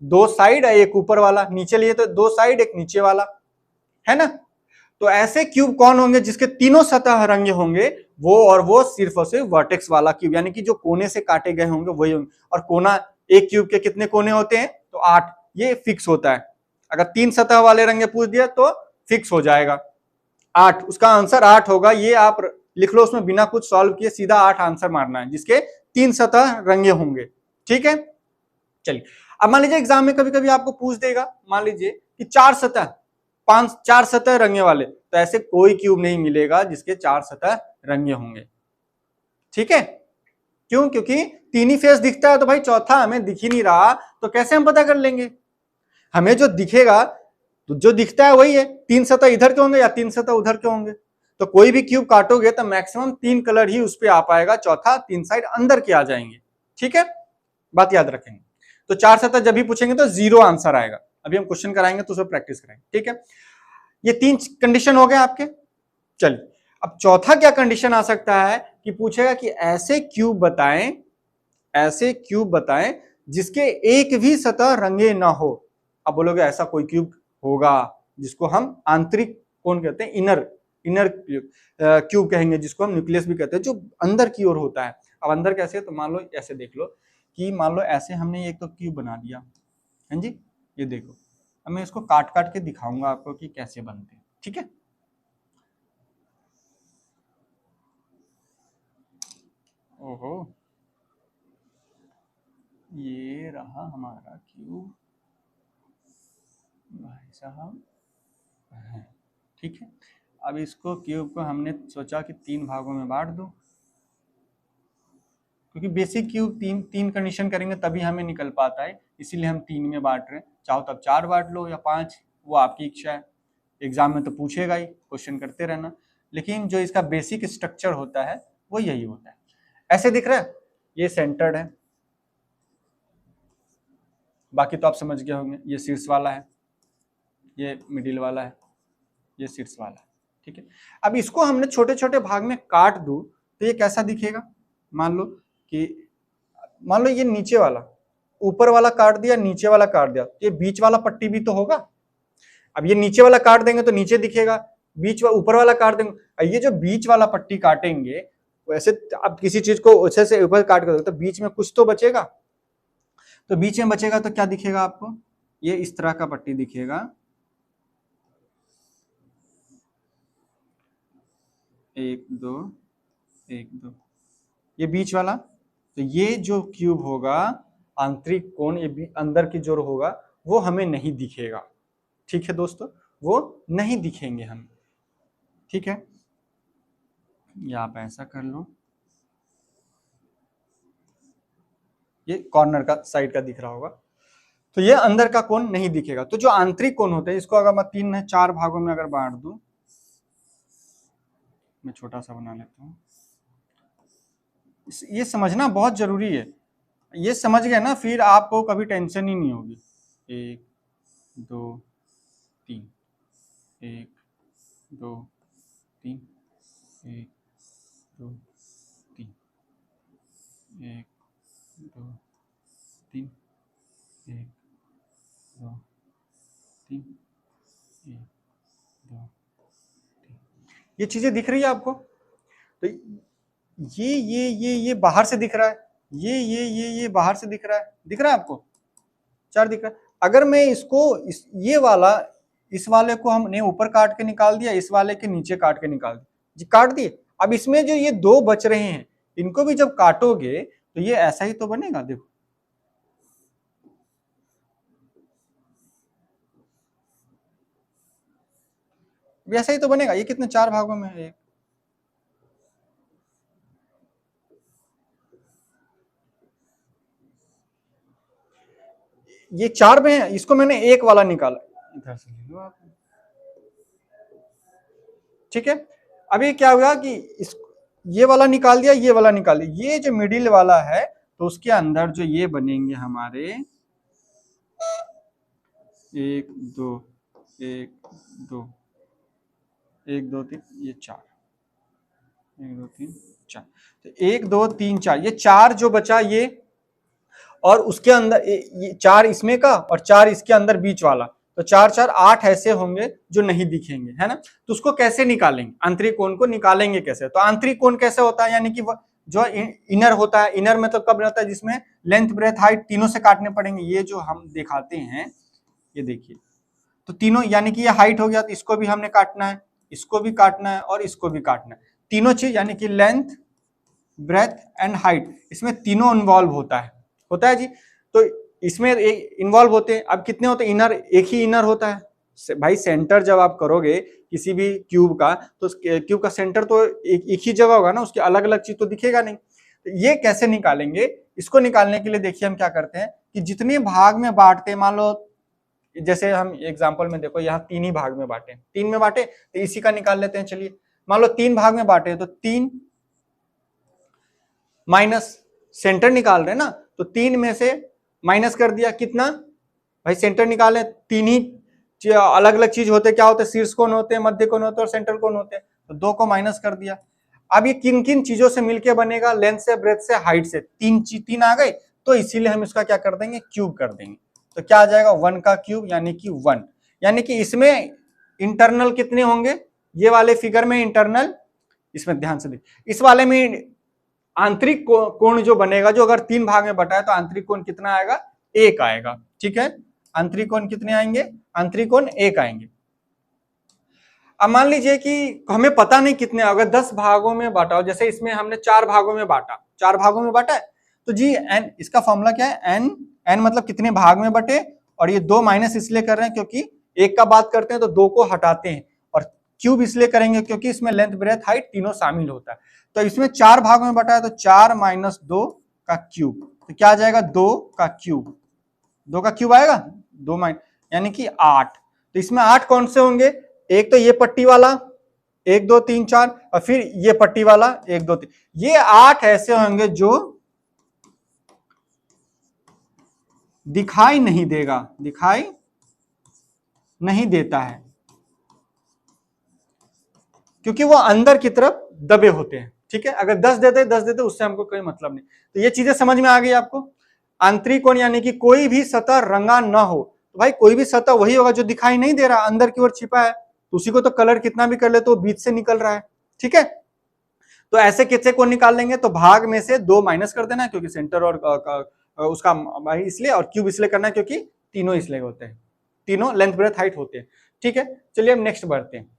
2 साइड है, एक ऊपर वाला, नीचे लिए तो 2 साइड एक नीचे वाला, है ना। तो ऐसे क्यूब कौन होंगे जिसके तीनों सतह रंगे होंगे, वो सिर्फ और सिर्फ वर्टेक्स वाला क्यूब, यानी कि जो कोने से काटे गए होंगे वही होंगे। और कोना, एक क्यूब के कितने कोने होते हैं, तो 8, ये फिक्स होता है। अगर 3 सतह वाले रंगे पूछ दिया तो फिक्स हो जाएगा 8, उसका आंसर 8 होगा। ये आप लिख लो, उसमें बिना कुछ सॉल्व किए सीधा 8 आंसर मारना है, जिसके 3 सतह रंगे होंगे, ठीक है। चलिए अब मान लीजिए एग्जाम में कभी कभी आपको पूछ देगा, मान लीजिए कि 4 सतह रंगे वाले, तो ऐसे कोई क्यूब नहीं मिलेगा जिसके 4 सतह रंगे होंगे, ठीक है। क्यों, क्योंकि 3 ही फेस दिखता है, तो भाई चौथा हमें दिख ही नहीं रहा, तो कैसे हम पता कर लेंगे। हमें जो दिखेगा, तो जो दिखता है वही है, 3 सतह इधर के होंगे या 3 सतह उधर के होंगे। तो कोई भी क्यूब काटोगे तो मैक्सिमम 3 कलर ही उस पर आ पाएगा, चौथा 3 साइड अंदर के आ जाएंगे, ठीक है, बात याद रखेंगे। तो 4 सतह जब भी पूछेंगे तो 0 आंसर आएगा। अभी हम क्वेश्चन कराएंगे तो उस पर प्रैक्टिस करेंगे, ठीक है। ये 3 कंडीशन हो गए आपके। चलिए अब चौथा क्या कंडीशन आ सकता है कि पूछेगा कि ऐसे क्यूब बताएं जिसके एक भी सतह रंगे ना हो। अब बोलोगे ऐसा कोई क्यूब होगा जिसको हम आंतरिक कोण कहते हैं, इनर क्यूब कहेंगे, जिसको हम न्यूक्लियस भी कहते हैं, जो अंदर की ओर होता है। अब अंदर कैसे, तो मान लो ऐसे देख लो कि मान लो ऐसे हमने एक तो क्यूब बना दिया, हाँ जी, ये देखो। अब मैं इसको काट काट के दिखाऊंगा आपको कि कैसे बनते हैं, ठीक है। ओहो, ये रहा हमारा क्यूब भाई साहब, ठीक है। अब इसको क्यूब को हमने सोचा कि 3 भागों में बांट दो, क्योंकि बेसिक क्यूब तीन कंडीशन करेंगे तभी हमें निकल पाता है, इसीलिए हम 3 में बांट रहे हैं। चाहो तब 4 बांट लो या 5, वो आपकी इच्छा है। एग्जाम में तो पूछेगा ही, क्वेश्चन करते रहना, लेकिन जो इसका बेसिक स्ट्रक्चर होता है वो यही होता है। ऐसे दिख रहा है, ये सेंटर्ड है, बाकी तो आप समझ गए होंगे। ये शीर्ष वाला है, ये मिडिल वाला है, ये शीर्ष वाला है, ठीक है। अब इसको हमने छोटे छोटे भाग में काट दूं तो ये कैसा दिखेगा। मान लो ये नीचे वाला, ऊपर वाला काट दिया, नीचे वाला काट दिया, ये बीच वाला पट्टी भी तो होगा। अब ये नीचे वाला काट देंगे तो नीचे दिखेगा, ऊपर वाला काट देंगे, ये जो बीच वाला पट्टी काटेंगे वैसे अब किसी चीज को अच्छे से ऊपर काट कर तो बीच में कुछ तो बचेगा, तो बीच में बचेगा तो क्या दिखेगा आपको, ये इस तरह का पट्टी दिखेगा, 1 2 1 2, ये बीच वाला। तो ये जो क्यूब होगा आंतरिक कोण, ये अंदर की जो होगा वो हमें नहीं दिखेगा, ठीक है दोस्तों, वो नहीं दिखेंगे हमें, ठीक है। या आप ऐसा कर लो, ये कॉर्नर का साइड का दिख रहा होगा, तो ये अंदर का कोण नहीं दिखेगा। तो जो आंतरिक कोण होते हैं, इसको अगर मैं 4 भागों में अगर बांट दूं, मैं छोटा सा बना लेता हूं, ये समझना बहुत जरूरी है। ये समझ गए ना, फिर आपको कभी टेंशन ही नहीं होगी। 1 2 3, 1 2 3, 1 2 3, 1 2 3, 1 2 3, 1 2 3। ये चीजें दिख रही है आपको, तो ये बाहर से दिख रहा है, ये बाहर से दिख रहा है आपको, 4 दिख रहा है। अगर मैं इसको ये वाला, इस वाले को हमने ऊपर काट के निकाल दिया, इस वाले के नीचे काट के निकाल दिया जी, काट दिए। अब इसमें जो ये 2 बच रहे हैं, इनको भी जब काटोगे तो ये ऐसा ही तो बनेगा, देखो ऐसा ही तो बनेगा। ये कितने 4 भागों में है, ये 4 में है, इसको मैंने एक वाला निकाला, इधर से ले लो आप, ठीक है। अब ये क्या हुआ कि इस ये वाला निकाल दिया, ये वाला निकाल दिया, ये जो मिडिल वाला है तो उसके अंदर जो ये बनेंगे हमारे 1 2 1 2 1 2 3, ये 4, 1 2 3 4, तो 1 2 3 4, ये 4 जो बचा ये, और उसके अंदर ये 4 इसमें का और 4 इसके अंदर बीच वाला, तो 4 4 8 ऐसे होंगे जो नहीं दिखेंगे, है ना। तो उसको कैसे निकालेंगे, आंतरिक कोण को निकालेंगे कैसे। तो आंतरिक कोण कैसे होता है, यानी कि जो इनर होता है, इनर में तो कब रहता है, जिसमें लेंथ ब्रेथ हाइट तीनों से काटने पड़ेंगे। ये जो हम दिखाते हैं, ये देखिए, तो तीनों, यानी कि ये हाइट हो गया, तो इसको भी हमने काटना है, इसको भी काटना है और इसको भी काटना है। तीनों चीज यानी कि लेंथ ब्रेथ एंड हाइट, इसमें तीनों इन्वॉल्व होता है जी। तो इसमें इन्वॉल्व होते हैं। अब कितने होते हैं इनर, एक ही इनर होता है भाई। सेंटर जब आप करोगे किसी भी क्यूब का, तो क्यूब का सेंटर तो एक ही जगह होगा ना, उसकी अलग अलग चीज तो दिखेगा नहीं। तो ये कैसे निकालेंगे, इसको निकालने के लिए देखिए हम क्या करते हैं कि जितने भाग में बांटते हैं, मान लो जैसे हम एग्जाम्पल में देखो, यहाँ 3 ही भाग में बांटे, 3 में बांटे, तो इसी का निकाल लेते हैं। चलिए मान लो 3 भाग में बांटे, तो 3 माइनस सेंटर निकाल रहे हैं ना, तो 3 में से माइनस कर दिया, कितना भाई, सेंटर निकाले। 3 ही अलग अलग चीज होते, क्या होते, शीर्ष कोण होते हैं, मध्य कोण होते हैं और सेंट्रल कोण होते हैं, तो 2 को माइनस कर दिया। अब ये किन किन चीजों से मिलके बनेगा, लेंथ से, ब्रेथ से, हाइट से, 3 आ गए, तो इसीलिए हम इसका क्या कर देंगे, क्यूब कर देंगे। तो क्या आ जाएगा 1 का क्यूब यानी कि 1, यानी कि इसमें इंटरनल कितने होंगे, ये वाले फिगर में इंटरनल, इसमें ध्यान से देखिए, इस वाले में आंतरिक कोण जो बनेगा, जो अगर 3 भाग में बटा है तो आंतरिक कोण कितना आएगा, 1 आएगा। ठीक है, आंतरिक कोण कितने आएंगे, आंतरिक कोण 1 आएंगे। अब मान लीजिए कि हमें पता नहीं कितने, अगर 10 भागों में बांटा हो, जैसे इसमें हमने 4 भागों में बांटा, 4 भागों में बांटा है, तो जी एन, इसका फॉर्मूला क्या है, एन, एन मतलब कितने भाग में बटे, और ये 2 माइनस इसलिए कर रहे हैं क्योंकि 1 का बात करते हैं तो 2 को हटाते हैं, और क्यूब इसलिए करेंगे क्योंकि इसमें लेंथ ब्रेथ हाइट तीनों शामिल होता है। तो इसमें 4 भागों में बटा है तो 4 माइनस 2 का क्यूब, तो क्या आ जाएगा 2 का क्यूब, 2 का क्यूब आएगा, 2 माइनस यानी कि 8। तो इसमें 8 कौन से होंगे, एक तो ये पट्टी वाला 1 2 3 4, और फिर ये पट्टी वाला 1 2 3, ये 8 ऐसे होंगे जो दिखाई नहीं देगा, दिखाई नहीं देता है, क्योंकि वो अंदर की तरफ दबे होते हैं। ठीक है, अगर 10 देते उससे हमको कोई मतलब नहीं। तो ये चीजें समझ में आ गई आपको। आंतरिक कोण यानी कि कोई भी सतह रंगा ना हो, तो भाई कोई भी सतह वही होगा जो दिखाई नहीं दे रहा, अंदर की ओर छिपा है, तो उसी को तो कलर कितना भी कर ले तो बीच से निकल रहा है। ठीक है, तो ऐसे कितने कोण निकाल लेंगे, तो भाग में से 2 माइनस कर देना क्योंकि सेंटर और उसका भाई इसलिए, और क्यूब इसलिए करना क्योंकि तीनों इसलिए होते हैं, तीनों लेंथ ब्रेथ हाइट होते हैं। ठीक है, चलिए अब नेक्स्ट बढ़ते हैं।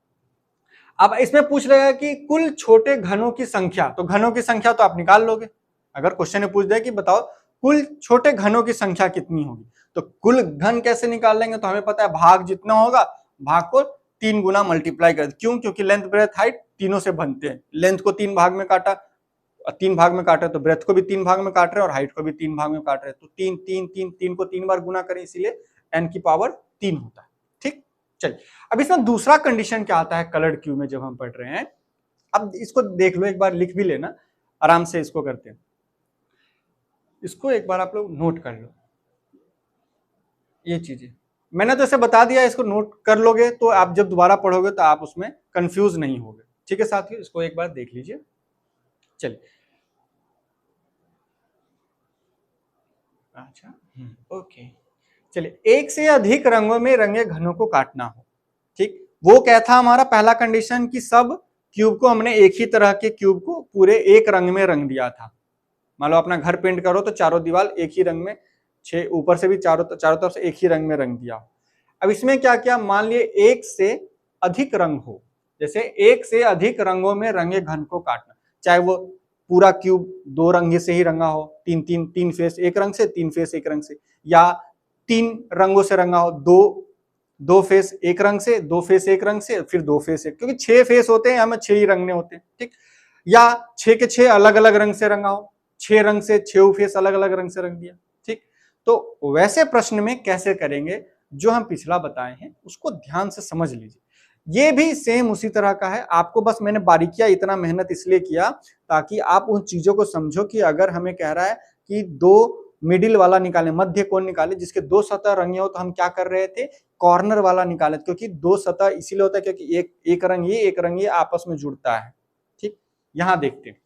अब इसमें पूछ रहा है कि कुल छोटे घनों की संख्या, तो घनों की संख्या तो आप निकाल लोगे, अगर क्वेश्चन में पूछ दे कि बताओ कुल छोटे घनों की संख्या कितनी होगी, तो कुल घन कैसे निकाल लेंगे, तो हमें पता है भाग जितना होगा भाग को 3 गुना मल्टीप्लाई कर, क्यों, क्योंकि लेंथ ब्रेथ हाइट तीनों से बनते हैं, लेंथ को 3 भाग में काटा, 3 भाग में काटा तो ब्रेथ को भी 3 भाग में काट रहे हैं और हाइट को भी 3 भाग में काट रहे हैं, तो 3 3 3 3 को 3 बार गुना करें, इसीलिए n की पावर 3 होता है। ठीक, चलिए अब इसमें दूसरा कंडीशन क्या आता है कलर्ड क्यूब में जब हम पढ़ रहे हैं, अब इसको देख लो, एक बार लिख भी लेना, आराम से इसको करते हैं, इसको एक बार आप लोग नोट कर लो, ये चीजें मैंने तो ऐसे बता दिया, इसको नोट कर लोगे तो आप जब दोबारा पढ़ोगे तो आप उसमें कंफ्यूज नहीं होगे। ठीक है साथियों, इसको एक बार देख लीजिए। चलिए, अच्छा, ओके, चलिए, एक से अधिक रंगों में रंगे घनों को काटना हो। ठीक, वो क्या था हमारा पहला कंडीशन कि सब क्यूब को हमने एक ही तरह के क्यूब को पूरे एक रंग में रंग दिया था। मान लो अपना घर पेंट करो तो चारों दीवार एक ही रंग में, 6 ऊपर से भी चारों तरफ से एक ही रंग में रंग दिया। अब इसमें क्या किया, मान लिए एक से अधिक रंग हो, जैसे एक से अधिक रंगों में रंगे घन को काटना, चाहे वो पूरा क्यूब 2 रंग से ही रंगा हो, 3 फेस एक रंग से, 3 फेस एक रंग से, या 3 रंगों से रंगा हो, 2 फेस एक रंग से, 2 फेस एक रंग से, फिर 2 फेस एक, क्योंकि 6 फेस होते हैं, हमें 6 ही रंगने होते हैं। ठीक, या 6 के 6 अलग अलग रंग से रंगा हो, 6 रंग से 6 फेस अलग अलग रंग से रंग दिया। ठीक, तो वैसे प्रश्न में कैसे करेंगे, जो हम पिछला बताए हैं उसको ध्यान से समझ लीजिए, ये भी सेम उसी तरह का है। आपको बस मैंने बारीकियां इतना मेहनत इसलिए किया ताकि आप उन चीजों को समझो कि अगर हमें कह रहा है कि 2 मिडिल वाला निकाले, मध्य कोण निकाले जिसके 2 सतह रंगे हो, तो हम क्या कर रहे थे, कॉर्नर वाला निकाले, क्योंकि 2 सतह इसीलिए होता है क्योंकि एक रंग ये एक रंग ये आपस में जुड़ता है। ठीक, यहां देखते हैं।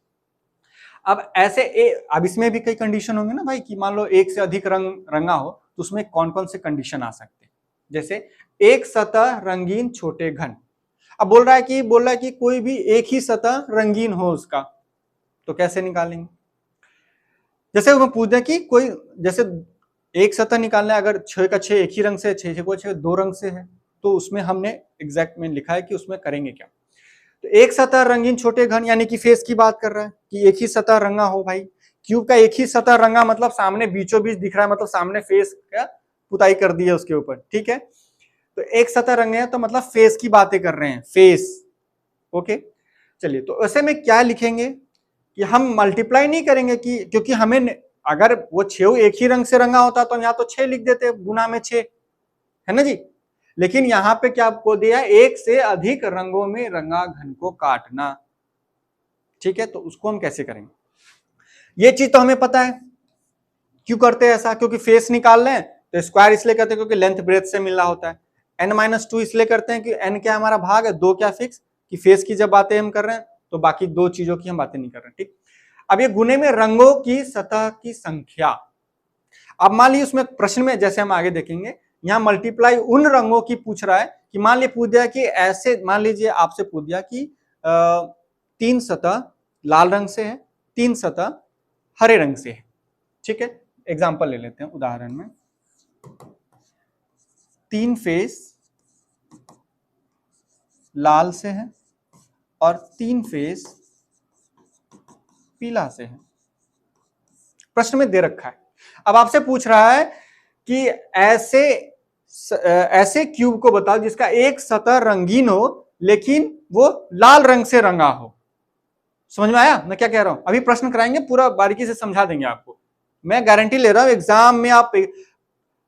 अब ऐसे अब इसमें भी कई कंडीशन होंगे ना भाई, कि मान लो एक से अधिक रंग रंगा हो तो उसमें कौन कौन से कंडीशन आ सकते हैं, जैसे एक सतह रंगीन छोटे घन। अब बोल रहा है कि कोई भी एक ही सतह रंगीन हो उसका, तो कैसे निकालेंगे, जैसे वो पूछ दे कि कोई, जैसे एक सतह निकालना है, अगर 6 का 6 एक ही रंग से, 6 को 6 2 रंग से है, तो उसमें हमने एग्जैक्ट में लिखा है कि उसमें करेंगे क्या। तो एक सतह रंगीन छोटे घन यानी कि फेस की बात कर रहा है कि एक ही सतह रंगा हो, भाई क्यूब का एक ही सतह रंगा मतलब सामने बीचों बीच दिख रहा है, मतलब सामने फेस का पुताई कर दी है उसके ऊपर। ठीक है, तो एक सतह रंगे हैं तो मतलब फेस की बातें कर रहे हैं, फेस। ओके, चलिए, तो ऐसे में क्या लिखेंगे कि हम मल्टीप्लाई नहीं करेंगे, कि क्योंकि हमें अगर वो 6 एक ही रंग से रंगा होता तो यहाँ तो 6 लिख देते, गुना में 6 है ना जी, लेकिन यहां पे क्या आपको दिया, एक से अधिक रंगों में रंगा घन को काटना। ठीक है, तो उसको हम कैसे करेंगे, ये चीज तो हमें पता है, क्यों करते हैं ऐसा, क्योंकि फेस निकाल लें तो स्क्वायर इसलिए करते हैं क्योंकि लेंथ ब्रेथ से मिल रहा होता है, n-2 इसलिए करते हैं कि n क्या हमारा भाग है, 2 क्या फिक्स, कि फेस की जब बातें हम कर रहे हैं तो बाकी 2 चीजों की हम बातें नहीं कर रहे हैं। ठीक, अब ये गुने में रंगों की सतह की संख्या, अब मान लीजिए उसमें प्रश्न में, जैसे हम आगे देखेंगे, यहाँ मल्टीप्लाई उन रंगों की पूछ रहा है कि मान लीजिए पूछ दिया कि ऐसे, मान लीजिए आपसे पूछ दिया कि 3 सतह लाल रंग से है, 3 सतह हरे रंग से है। ठीक है, एग्जाम्पल ले लेते हैं उदाहरण में। 3 फेस लाल से है और 3 फेस पीला से है, प्रश्न में दे रखा है। अब आपसे पूछ रहा है कि ऐसे क्यूब को बताओ जिसका एक सतह रंगीन हो लेकिन वो लाल रंग से रंगा हो। समझ में आया मैं क्या कह रहा हूं? अभी प्रश्न कराएंगे, पूरा बारीकी से समझा देंगे आपको, मैं गारंटी ले रहा हूं। एग्जाम में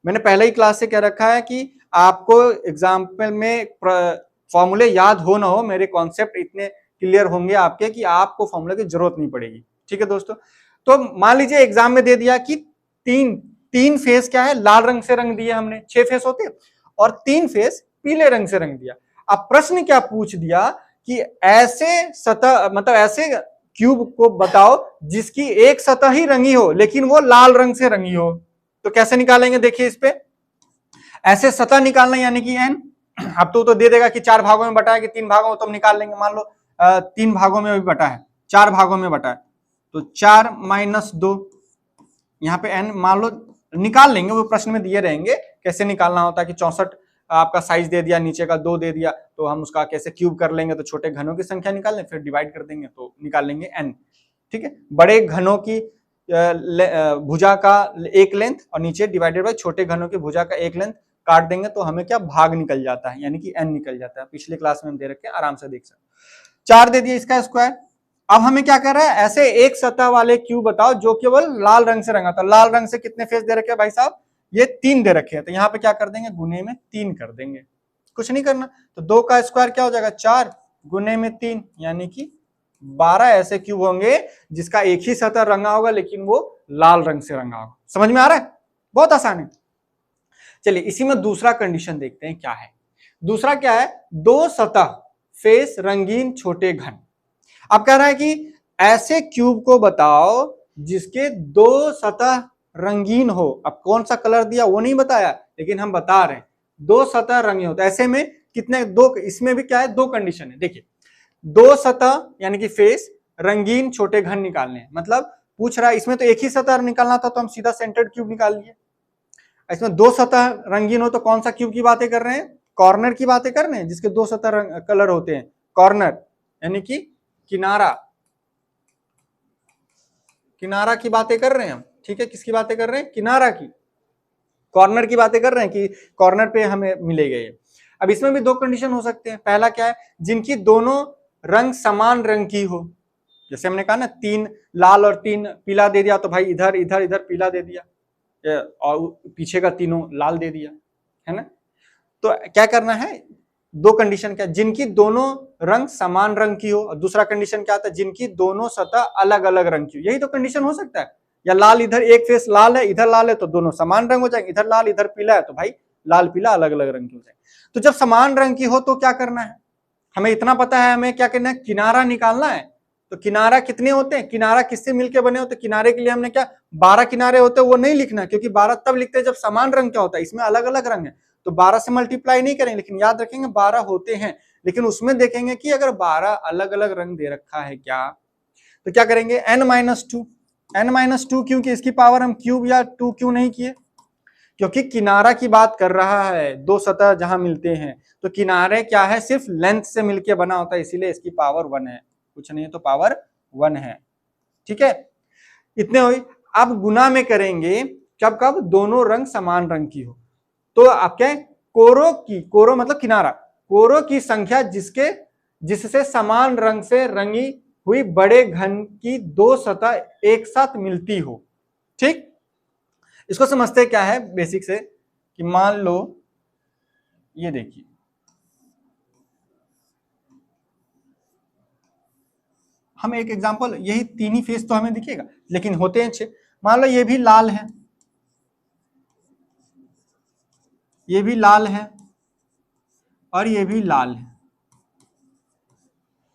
मैंने पहले ही क्लास से कह रखा है कि आपको एग्जाम्पल में फॉर्मूले याद हो ना हो, मेरे कॉन्सेप्ट इतने क्लियर होंगे आपके कि आपको फॉर्मूले की जरूरत नहीं पड़ेगी। ठीक है दोस्तों, तो मान लीजिए एग्जाम में दे दिया कि तीन फेस क्या है, लाल रंग से रंग दिया हमने, 6 फेस होते, और 3 फेस पीले रंग से रंग दिया। अब प्रश्न क्या पूछ दिया कि ऐसे सतह, मतलब ऐसे क्यूब को बताओ जिसकी एक सतह ही रंगी हो लेकिन वो लाल रंग से रंगी हो। तो कैसे निकालेंगे, देखिए इस पे ऐसे सतह निकालना, यानी कि n। अब तो दे देगा कि 4 भागों में बटा है कि 3 भागों में, तो हम निकाल लेंगे। मान लो 3 भागों में भी बटा है, 4 भागों में बटा है, तो 4 - 2, यहाँ पे n मान लो निकाल लेंगे, वो प्रश्न में दिए रहेंगे कैसे निकालना होता है कि 64 आपका साइज दे दिया, नीचे का 2 दे दिया, तो हम उसका कैसे क्यूब कर लेंगे, तो छोटे घनों की संख्या निकाल लें, फिर डिवाइड कर देंगे तो निकाल लेंगे n। ठीक है, बड़े घनों की भुजा का एक लेंथ और नीचे डिवाइडेड बाय छोटे घनों की भुजा का एक लेंथ काट देंगे तो हमें क्या भाग निकल जाता है, यानी कि n निकल जाता है। पिछले क्लास में हम दे रखे हैं, आराम से देख सकते। 4 दे दिया, इसका स्क्वायर। अब हमें क्या कर रहा है, ऐसे एक सतह वाले क्यूब बताओ जो केवल लाल रंग से रंगा था। लाल रंग से कितने फेस दे रखे हैं भाई साहब, ये 3 दे रखे हैं, तो यहाँ पे क्या कर देंगे, गुने में 3 कर देंगे, कुछ नहीं करना। तो 2 का स्क्वायर क्या हो जाएगा, 4 गुने में 3, यानी कि 12 ऐसे क्यूब होंगे जिसका एक ही सतह रंगा होगा लेकिन वो लाल रंग से रंगा होगा। समझ में आ रहा है, बहुत आसान है। चलिए इसी में दूसरा कंडीशन देखते हैं क्या है। दूसरा क्या है, 2 सतह फेस रंगीन छोटे घन। अब कह रहा है कि ऐसे क्यूब को बताओ जिसके 2 सतह रंगीन हो। अब कौन सा कलर दिया वो नहीं बताया, लेकिन हम बता रहे हैं 2 सतह रंगीन हो। तो ऐसे में कितने, 2, इसमें भी क्या है, 2 कंडीशन है। देखिए 2 सतह यानी कि फेस रंगीन छोटे घन निकालने हैं, मतलब पूछ रहा है, इसमें तो एक ही सतह निकालना था तो हम सीधा सेंटर्ड क्यूब निकाल लिए। इसमें 2 सतह रंगीन हो तो कौन सा क्यूब की बातें कर रहे हैं, कॉर्नर की बातें कर रहे हैं, जिसके 2 सतह कलर होते हैं, कॉर्नर यानी कि किनारा, किनारा की बातें कर रहे हैं हम। ठीक है, किसकी बातें कर रहे हैं, किनारा की, कॉर्नर की बातें कर रहे हैं कि कॉर्नर पे हमें मिलेगा ये। अब इसमें भी 2 कंडीशन हो सकते हैं। पहला क्या है, जिनकी दोनों रंग समान रंग की हो। जैसे हमने कहा ना 3 लाल और 3 पीला दे दिया, तो भाई इधर इधर इधर पीला दे दिया और पीछे का तीनों लाल दे दिया, है ना। तो क्या करना है, 2 कंडीशन क्या, जिनकी दोनों रंग समान रंग की हो, और दूसरा कंडीशन क्या आता है, जिनकी दोनों सतह अलग अलग रंग की हो। यही तो कंडीशन हो सकता है। या लाल, इधर एक फेस लाल है, इधर लाल है, तो दोनों समान रंग हो जाएंगे। इधर लाल इधर पीला है, तो भाई लाल पीला अलग अलग रंग की हो जाएंगे। तो जब समान रंग की हो तो क्या करना है, हमें इतना पता है, हमें क्या करना है, किनारा निकालना है। तो किनारा कितने होते हैं, किनारा किससे मिलकर बने होते हैं, किनारे के लिए हमने क्या 12 किनारे होते हैं, वो नहीं लिखना, क्योंकि 12 तब लिखते हैं जब समान रंग क्या होता है, इसमें अलग अलग रंग है, तो 12 से मल्टीप्लाई नहीं करेंगे, लेकिन याद रखेंगे 12 होते हैं। लेकिन उसमें देखेंगे कि अगर 12 अलग अलग रंग दे रखा है क्या, तो क्या करेंगे, n-2। n-2 क्योंकि इसकी पावर हम क्यूब या 2 क्यों नहीं किए, क्योंकि किनारा की बात कर रहा है, 2 सतह जहां मिलते हैं, तो किनारे क्या है, सिर्फ लेंथ से मिलके बना होता है, इसीलिए इसकी पावर 1 है, कुछ नहीं तो पावर 1 है। ठीक है, इतने हुई। अब गुना में करेंगे जब कब दोनों रंग समान रंग की हो। तो आप क्या, कोरो मतलब किनारा, कोरों की संख्या जिससे समान रंग से रंगी हुई बड़े घन की 2 सतह एक साथ मिलती हो। ठीक, इसको समझते क्या है बेसिक से, कि मान लो ये देखिए, हम एक एग्जांपल, यही 3 ही फेस तो हमें दिखेगा लेकिन होते हैं 6। मान लो ये भी लाल है, ये भी लाल है और ये भी लाल है।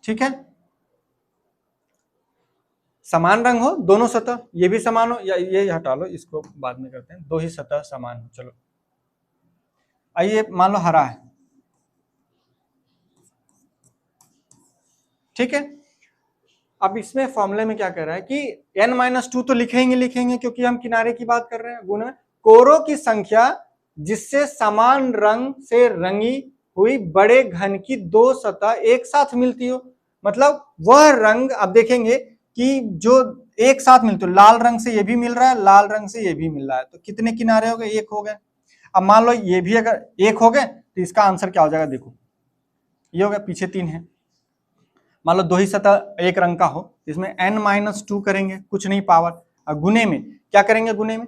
ठीक है, समान रंग हो, दोनों सतह ये भी समान हो, या ये हटा लो, इसको बाद में करते हैं, दो ही सतह समान हो। चलो आइए मान लो हरा है, ठीक है। अब इसमें फॉर्मूले में क्या कह रहा है कि n-2 तो लिखेंगे क्योंकि हम किनारे की बात कर रहे हैं। गुण में कोरों की संख्या जिससे समान रंग से रंगी हुई बड़े घन की दो सतह एक साथ मिलती हो, मतलब वह रंग अब देखेंगे कि जो एक साथ मिलते हो, लाल रंग से ये भी मिल रहा है, लाल रंग से ये भी मिल रहा है, तो कितने किनारे हो गए? एक हो गए। अब मान लो ये भी अगर एक हो गए तो इसका आंसर क्या हो जाएगा? देखो ये हो गया, पीछे 3 है। मान लो दो ही सतह एक रंग का हो, इसमें n-2 करेंगे, कुछ नहीं पावर। और गुने में क्या करेंगे? गुने में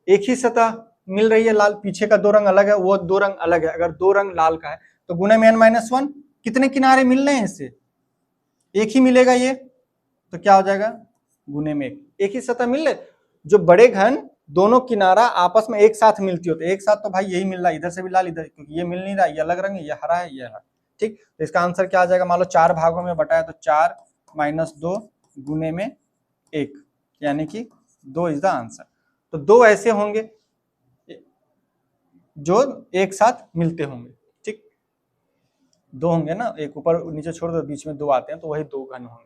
एक ही सतह मिल रही है लाल, पीछे का दो रंग अलग है, वो दो रंग अलग है। अगर दो रंग लाल का है तो गुने में n-1 कितने किनारे मिल रहे हैं? इससे एक ही मिलेगा ये, तो क्या हो जाएगा? गुने में एक ही सतह मिल रहे। जो बड़े घन दोनों किनारा आपस में एक साथ मिलती हो, तो एक साथ तो भाई यही मिल रहा है, इधर से भी लाल, इधर, क्योंकि ये मिल नहीं रहा, ये अलग रंग है, ये हरा है, ये हरा, ठीक। तो इसका आंसर क्या आ जाएगा? मान लो 4 भागों में बटा है तो 4-2 गुने में 1, यानी कि 2 इज द आंसर। तो 2 ऐसे होंगे जो एक साथ मिलते होंगे, ठीक। 2 होंगे ना, एक ऊपर नीचे छोड़ दो, बीच में 2 आते हैं, तो वही 2 घन होंगे।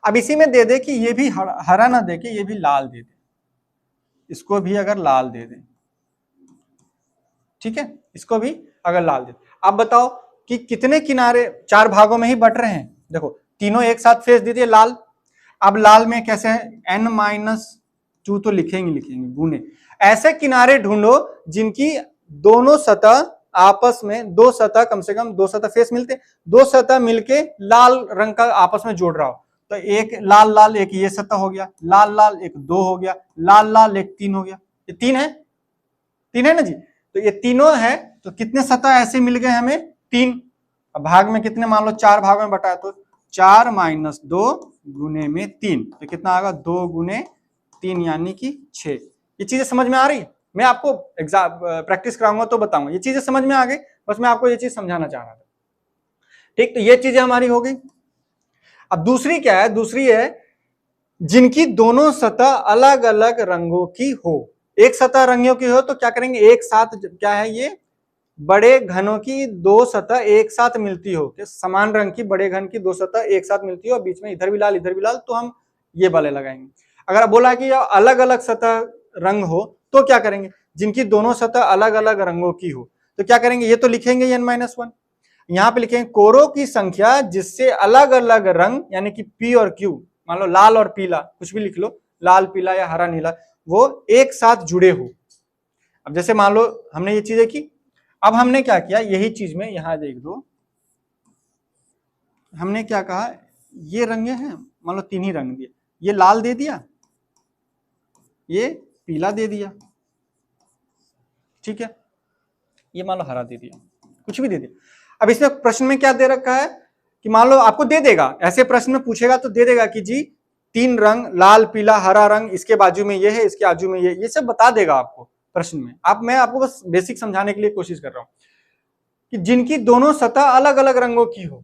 अब इसी में दे दे कि ये भी हरा ना दे के ये भी लाल दे दे, इसको भी अगर लाल दे दे, ठीक है, इसको भी अगर लाल दे। अब बताओ कि कितने किनारे 4 भागों में ही बट रहे हैं। देखो तीनों एक साथ फेस दे दिए लाल। अब लाल में कैसे है? n-2 तो लिखेंगे गुने। ऐसे किनारे ढूंढो जिनकी दोनों सतह आपस में, दो सतह कम से कम दो सतह फेस मिलते, दो सतह मिलके लाल रंग का आपस में जोड़ रहा हो। तो एक लाल लाल एक ये सतह हो गया, लाल लाल एक 2 हो गया, लाल लाल एक 3 हो गया। ये 3 है, 3 है ना जी। तो ये तीनों है, तो कितने सतह ऐसे मिल गए हमें? 3। भाग में कितने? मान लो 4 भाग में बटा है, तो 4-2 गुने में 3, तो कितना आएगा? 2 गुने 3 यानी कि 6। ये चीजें समझ में आ रही है? मैं आपको एग्जाम प्रैक्टिस कराऊंगा तो बताऊंगा। ये चीजें समझ में आ गई, बस मैं आपको ये चीज समझाना चाह रहा था, ठीक। तो ये चीजें हमारी हो गई। अब दूसरी क्या है? दूसरी है जिनकी दोनों सतह अलग अलग रंगों की हो। एक सतह रंगों की हो तो क्या करेंगे? एक साथ, क्या है ये? बड़े घनों की दो सतह एक साथ मिलती हो, कि समान रंग की बड़े घन की दो सतह एक साथ मिलती हो, बीच में इधर भी लाल इधर भी लाल, तो हम ये वाले लगाएंगे। अगर बोला कि अलग अलग सतह रंग हो तो क्या करेंगे? जिनकी दोनों सतह अलग अलग रंगों की हो, तो क्या करेंगे? ये तो लिखेंगे n-1। यहाँ पे लिखेंगे कोरों की संख्या जिससे अलग अलग रंग, यानी कि P और Q, मान लो लाल और पीला, कुछ भी लिख लो, लाल पीला या हरा नीला, वो एक साथ जुड़े हो। अब जैसे मान लो हमने ये चीजें की, अब हमने क्या किया? यही चीज में यहां देख दो, हमने क्या कहा? ये रंगे हैं, मान लो 3 ही रंग दिए, ये लाल दे दिया, ये पीला दे दिया, ठीक है, ये मान लो हरा दे दिया, कुछ भी दे दिया। अब इसमें प्रश्न में क्या दे रखा है कि मान लो आपको दे देगा, ऐसे प्रश्न में पूछेगा तो दे देगा कि जी 3 रंग, लाल पीला हरा रंग, इसके बाजू में ये है, इसके बाजू में ये सब बता देगा आपको प्रश्न में। मैं आपको बस बेसिक समझाने के लिए कोशिश कर रहा हूं कि जिनकी दोनों सतह अलग अलग रंगों की हो,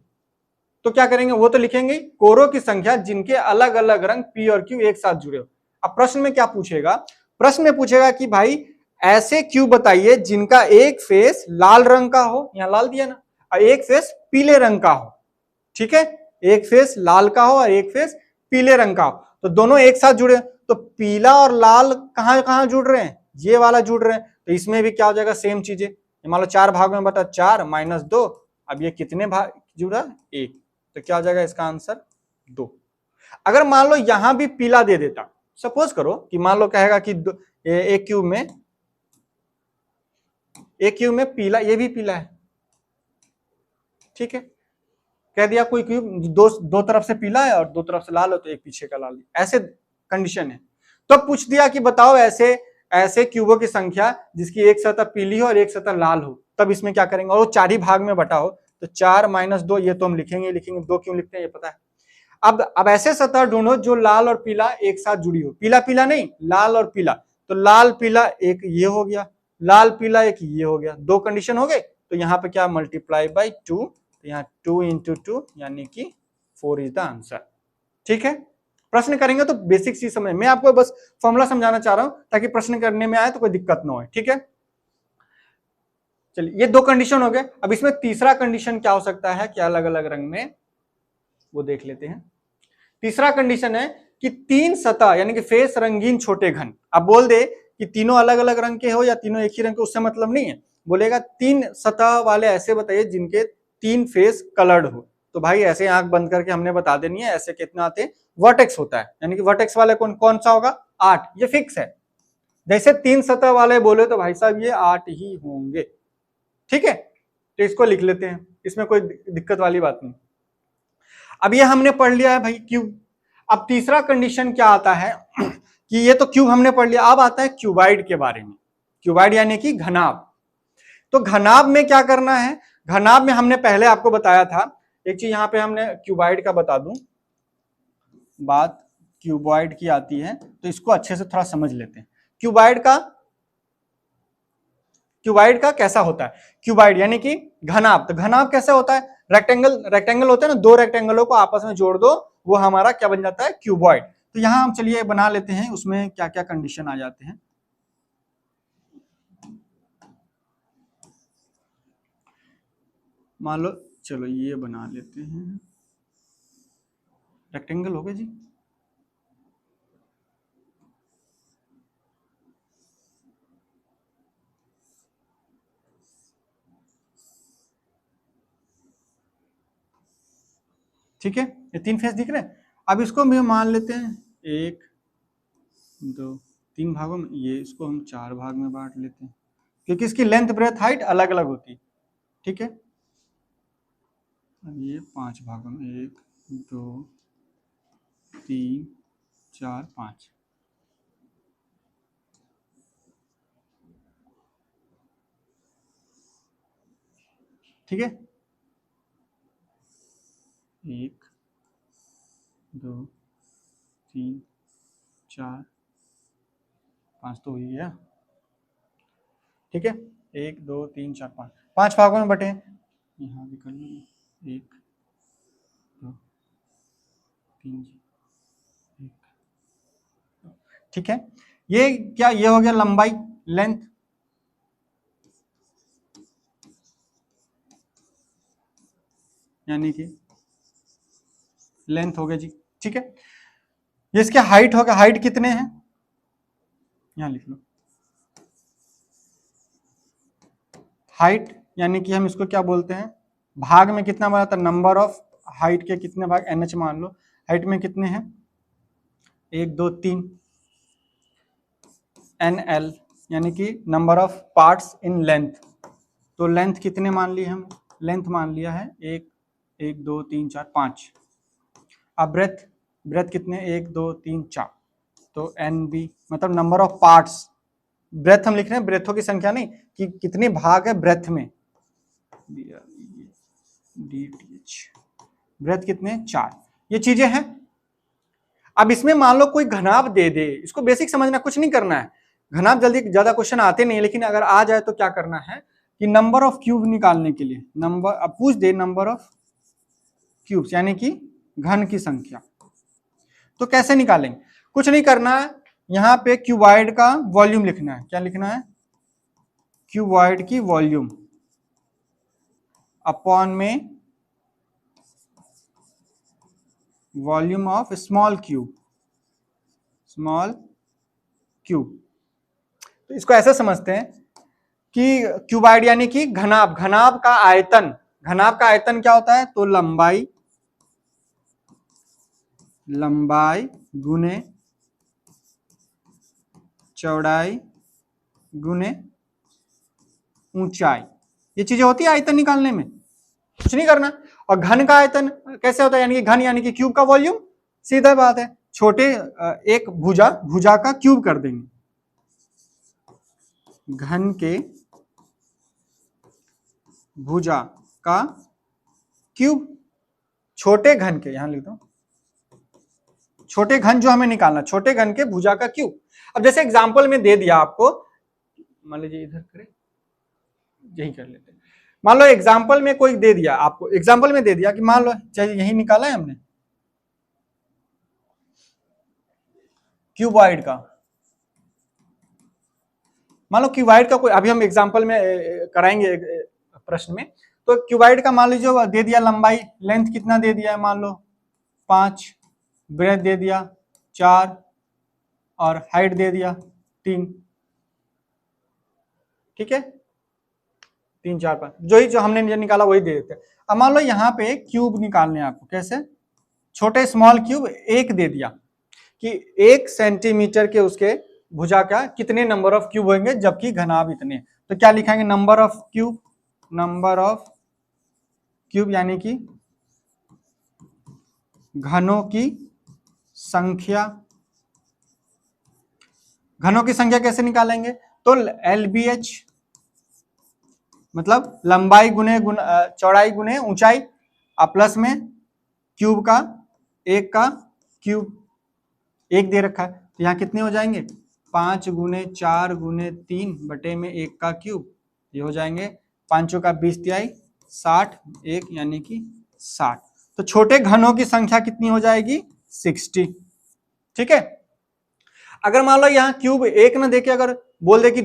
तो क्या करेंगे? वो तो लिखेंगे कोरों की संख्या जिनके अलग अलग रंग P और Q एक साथ जुड़े हो। अब प्रश्न में क्या पूछेगा? प्रश्न में पूछेगा कि भाई ऐसे Q बताइए जिनका एक फेस लाल रंग का हो, यहां लाल दिया ना, और एक फेस पीले रंग का हो, ठीक है, एक फेस लाल का हो और एक फेस पीले रंग का हो, तो दोनों एक साथ जुड़े। तो पीला और लाल कहां कहां जुड़ रहे हैं? ये वाला जुड़ रहे हैं, तो इसमें भी क्या हो जाएगा? सेम चीजें। मान लो 4 भाग में बटा 4-2, अब ये कितने भाग जुड़ा? 1, तो क्या हो जाएगा इसका आंसर? 2। अगर मान लो यहां भी पीला दे देता, सपोज करो कि मान लो कहेगा कि एक क्यूब में पीला, ये भी पीला है, ठीक है, कह दिया कोई क्यूब दो तरफ से पीला है और दो तरफ से लाल हो, तो एक पीछे का लाल, ऐसे कंडीशन है। तो पूछ दिया कि बताओ ऐसे क्यूबों की संख्या जिसकी एक सतह पीली हो और एक सतह लाल हो, तब इसमें क्या करेंगे? और वो 4 ही भाग में बटा हो, तो 4-2, ये तो हम लिखेंगे, 2 क्यों लिखते हैं ये पता है। अब ऐसे सतह ढूंढो जो लाल और पीला एक साथ जुड़ी हो, पीला पीला नहीं, लाल और पीला, तो लाल पीला एक ये हो गया, लाल पीला एक ये हो गया, 2 कंडीशन हो गए। तो यहाँ पे क्या? मल्टीप्लाई बाई 2, तो यहाँ 2 × 2 यानी कि 4 इज द आंसर, ठीक है। प्रश्न करेंगे तो बेसिक चीज समझ, मैं आपको बस फॉर्मूला समझाना चाह रहा हूं ताकि प्रश्न करने में आए तो कोई दिक्कत ना हो, ठीक है। चलिए, ये दो कंडीशन हो गए। अब इसमें तीसरा कंडीशन क्या हो सकता है कि अलग अलग रंग में, वो देख लेते हैं। तीसरा कंडीशन है कि तीन सतह यानी कि फेस रंगीन छोटे घन। अब बोल दे कि तीनों अलग अलग रंग के हो या तीनों एक ही रंग के, उससे मतलब नहीं है। बोलेगा तीन सतह वाले ऐसे बताइए जिनके तीन फेस कलर्ड हो। तो भाई ऐसे आंख बंद करके हमने बता देनी है, ऐसे कितना आते हैं, वर्टेक्स होता है, यानी कि वर्टेक्स वाले कौन सा होगा, 8, ये फिक्स है। जैसे तीन सतह वाले बोले तो भाई साहब ये 8 ही होंगे, ठीक है। तो इसको लिख लेते हैं, इसमें कोई दिक्कत वाली बात नहीं। अब ये हमने पढ़ लिया है भाई क्यूब। अब तीसरा कंडीशन क्या आता है कि ये तो क्यूब हमने पढ़ लिया, अब आता है क्यूबाइड के बारे में। क्यूबाइड यानी कि घनाभ। तो घनाभ में क्या करना है, घनाभ में हमने पहले आपको बताया था एक चीज, यहां पे हमने क्यूबाइड का बता दूं, बात क्यूबॉइड की आती है तो इसको अच्छे से थोड़ा समझ लेते हैं। क्यूबाइड का कैसा होता है, क्यूबाइड यानी कि घनाभ। तो घनाभ कैसे होता है, रेक्टेंगल होता है ना, दो रेक्टेंगलों को आपस में जोड़ दो, वो हमारा क्या बन जाता है, क्यूबॉइड। तो यहां हम चलिए बना लेते हैं, उसमें क्या क्या कंडीशन आ जाते हैं। मान लो, चलो ये बना लेते हैं, रेक्टेंगल हो गया जी। ठीक है, ये तीन फेस दिख रहे हैं। अब इसको भी मान लेते हैं 1 2 3 भागों में, ये इसको हम 4 भाग में बांट लेते हैं क्योंकि इसकी लेंथ ब्रेथ हाइट अलग अलग होती है, ठीक है। अब ये 5 भागों में, 1 2 3 4 5, ठीक है। 1 2 3 4 5 तो हो ही गया, ठीक है। 1 2 3 4 5, 5 भागों में बटे, यहाँ भी कर लेंगे, 1 2 3 1, ठीक है। ये क्या, ये हो गया लंबाई, लेंथ। यानी कि लेंथ हो गया जी, ठीक है। ये इसके हाइट हो गया, हाइट कितने हैं, यहां लिख लो। हाइट यानी कि हम इसको क्या बोलते हैं, भाग में कितना बना था, नंबर ऑफ हाइट के कितने भाग, NH मान लो। हाइट में कितने हैं, 1 2 3, NL यानी कि number of parts in length. तो लेंथ कितने मान ली हम, लेंथ मान लिया है 1 1 2 3 4 5। अब ब्रेथ कितने, 1 2 3 4, तो NB मतलब नंबर ऑफ पार्ट्स। ब्रेथ हम लिख रहे हैं, ब्रेथों की संख्या नहीं कि कितने भाग है ब्रेथ में, DTH, ब्रेथ कितने, 4। ये चीजें हैं। अब इसमें मान लो कोई घनाभ दे दे, इसको बेसिक समझना, कुछ नहीं करना है। घनाभ जल्दी ज्यादा क्वेश्चन आते नहीं, लेकिन अगर आ जाए तो क्या करना है कि नंबर ऑफ क्यूब निकालने के लिए, नंबर अब पूछ दे नंबर ऑफ क्यूब्स यानी कि घन की संख्या, तो कैसे निकालेंगे, कुछ नहीं करना है। यहां पे क्यूबॉइड का वॉल्यूम लिखना है, क्या लिखना है, क्यूबॉइड की वॉल्यूम अपॉन में वॉल्यूम ऑफ स्मॉल क्यूब, तो इसको ऐसे समझते हैं कि क्यूबॉइड यानी कि घनाभ, घनाभ का आयतन, घनाभ का आयतन क्या होता है, तो लंबाई गुने चौड़ाई गुने ऊंचाई, ये चीजें होती है आयतन निकालने में, कुछ नहीं करना। और घन का आयतन कैसे होता है, यानी कि घन यानी कि क्यूब का वॉल्यूम, सीधा बात है, छोटे एक भुजा का क्यूब कर देंगे, घन के भुजा का क्यूब, छोटे घन के, यहां लिख दो, छोटे घन जो हमें निकालना, छोटे घन के भुजा का क्यूब। अब जैसे एग्जांपल में दे दिया आपको, मान लीजिए इधर करें, यही कर लेते हैं। मान लो एग्जांपल में कोई दे दिया आपको, एग्जांपल में दे दिया कि मान लो चाहे यही निकाला है हमने, क्यूबॉइड का, मान लो क्यूबॉइड का कोई, अभी हम एग्जांपल में कराएंगे प्रश्न में। तो क्यूबॉइड का मान लीजिए दे दिया लंबाई, लेंथ कितना दे दिया है, मान लो 5, ब्रेथ दे दिया 4 और हाइट दे दिया 3। ठीक है, 3 4 5 जो हमने निकाला वही दे देते हैं। अब मान लो यहाँ पे क्यूब निकालने हैं आपको, कैसे? छोटे स्मॉल क्यूब एक दे दिया कि 1 सेंटीमीटर के उसके भुजा का कितने नंबर ऑफ क्यूब होंगे, जबकि घनाभ इतने। तो क्या लिखाएंगे? Number of cube, number of cube यानी कि घनों की संख्या। घनों की संख्या कैसे निकालेंगे? तो LBH मतलब लंबाई गुने चौड़ाई गुने ऊंचाई, प्लस में क्यूब का 1 का क्यूब, 1 दे रखा है तो यहाँ कितने हो जाएंगे? 5 गुने 4 गुने 3 बटे में 1 का क्यूब, ये हो जाएंगे 5 का 20 तिहाई 60, 1 यानी कि 60। तो छोटे घनों की संख्या कितनी हो जाएगी? 60। ठीक है, अगर मान लो यहाँ क्यूब 1 ना देके अगर बोल दे कि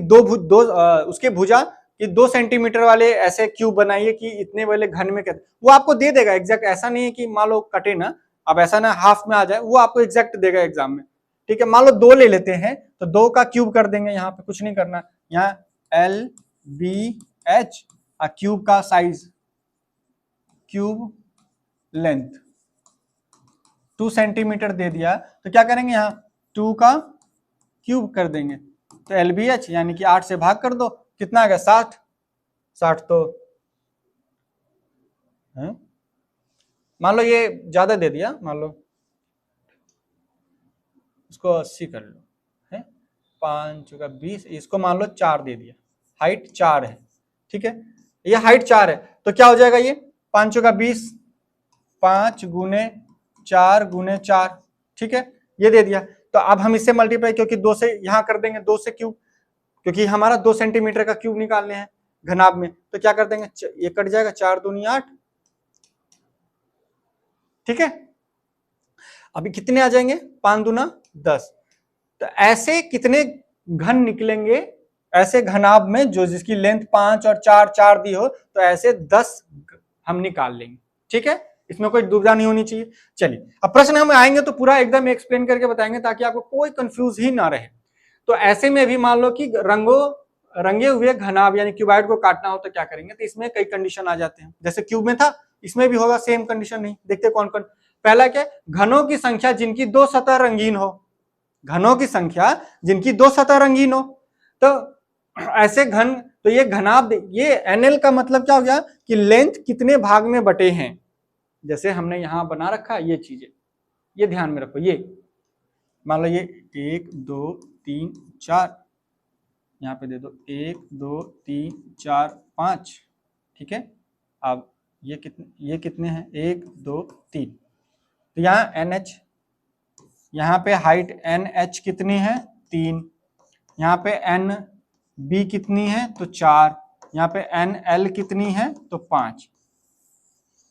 उसके भुजा कि 2 सेंटीमीटर वाले ऐसे क्यूब बनाइए कि इतने वाले घन में कहते, वो आपको दे देगा एग्जैक्ट। ऐसा नहीं है कि मान लो कटे ना, अब ऐसा ना हाफ में आ जाए, वो आपको एग्जैक्ट देगा एग्जाम में। ठीक है, मान लो 2 ले लेते हैं तो 2 का क्यूब कर देंगे, यहाँ पे कुछ नहीं करना, यहाँ LBH क्यूब का साइज, क्यूब लेंथ 2 सेंटीमीटर दे दिया तो क्या करेंगे? यहाँ 2 का क्यूब कर देंगे तो LBH यानी कि 8 से भाग कर दो, कितना आ गया? 60। 60 तो है, मान लो ये ज्यादा दे दिया, मान लो इसको 80 कर लो, है 5 का 20, इसको मान लो 4 दे दिया, हाइट 4 है। ठीक है, ये हाइट 4 है तो क्या हो जाएगा? ये 5 का 20, 5 गुने 4 गुने 4। ठीक है, ये दे दिया तो अब हम इससे मल्टीप्लाई, क्योंकि 2 से यहां कर देंगे, 2 से क्यूब, क्योंकि हमारा 2 सेंटीमीटर का क्यूब निकालने हैं घनाभ में, तो क्या कर देंगे? ये कट जाएगा, 4 दूनी 8। ठीक है, अभी कितने आ जाएंगे? 5 दूना 10। तो ऐसे कितने घन निकलेंगे ऐसे घनाभ में, जो जिसकी लेंथ 5 और 4 4 दी हो, तो ऐसे 10 हम निकाल लेंगे। ठीक है, इसमें कोई दुविधा नहीं होनी चाहिए। चलिए अब प्रश्न हम आएंगे तो पूरा एकदम एक्सप्लेन करके बताएंगे ताकि आपको कोई कंफ्यूज ही ना रहे। तो ऐसे में भी मान लो कि रंगे हुए घनाभ यानी क्यूबॉइड को काटना हो तो क्या करेंगे? तो इसमें कई कंडीशन आ जाते हैं, जैसे क्यूब में था इसमें भी होगा सेम कंडीशन। नहीं, देखते कौन कौन। पहला क्या? घनों की संख्या जिनकी 2 सतह रंगीन हो, घनों की संख्या जिनकी 2 सतह रंगीन हो। तो ऐसे घन, तो ये घनाभ, ये NL का मतलब क्या हो गया कि लेंथ कितने भाग में बटे हैं। जैसे हमने यहां बना रखा ये चीजें, ये ध्यान में रखो। ये मान लो ये 1 2 3 4, यहाँ पे दे दो 1 2 3 4 5। ठीक है, अब ये कितने हैं? 1 2 3। तो यहाँ NH, यहाँ पे हाइट NH कितनी है? 3। यहाँ पे NB कितनी है? तो 4। यहाँ पे NL कितनी है? तो 5।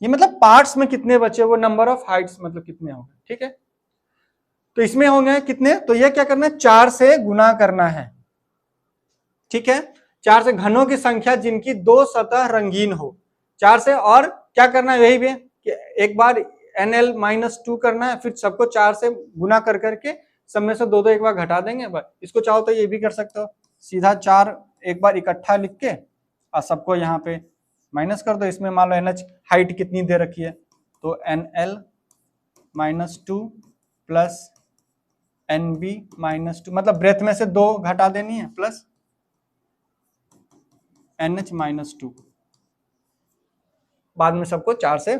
ये मतलब पार्ट्स में कितने बचे, वो नंबर ऑफ हाइट्स मतलब कितने होंगे। ठीक है, तो इसमें होंगे कितने? तो ये क्या करना है? 4 से गुना करना है। ठीक है, 4 से घनों की संख्या जिनकी 2 सतह रंगीन हो, 4 से, और क्या करना है? यही भी कि एक बार NL-2 करना है, फिर सबको 4 से गुना कर करके सब में से 2 एक बार घटा देंगे। बस इसको चाहो तो ये भी कर सकते हो, सीधा 4 एक बार इकट्ठा लिख के और सबको यहाँ पे माइनस कर दो। इसमें मान लो NH हाइट कितनी दे रखी है, तो NL-2 प्लस NB-2, मतलब ब्रेथ में से 2 घटा देनी है, प्लस NH-2, बाद में सबको 4 से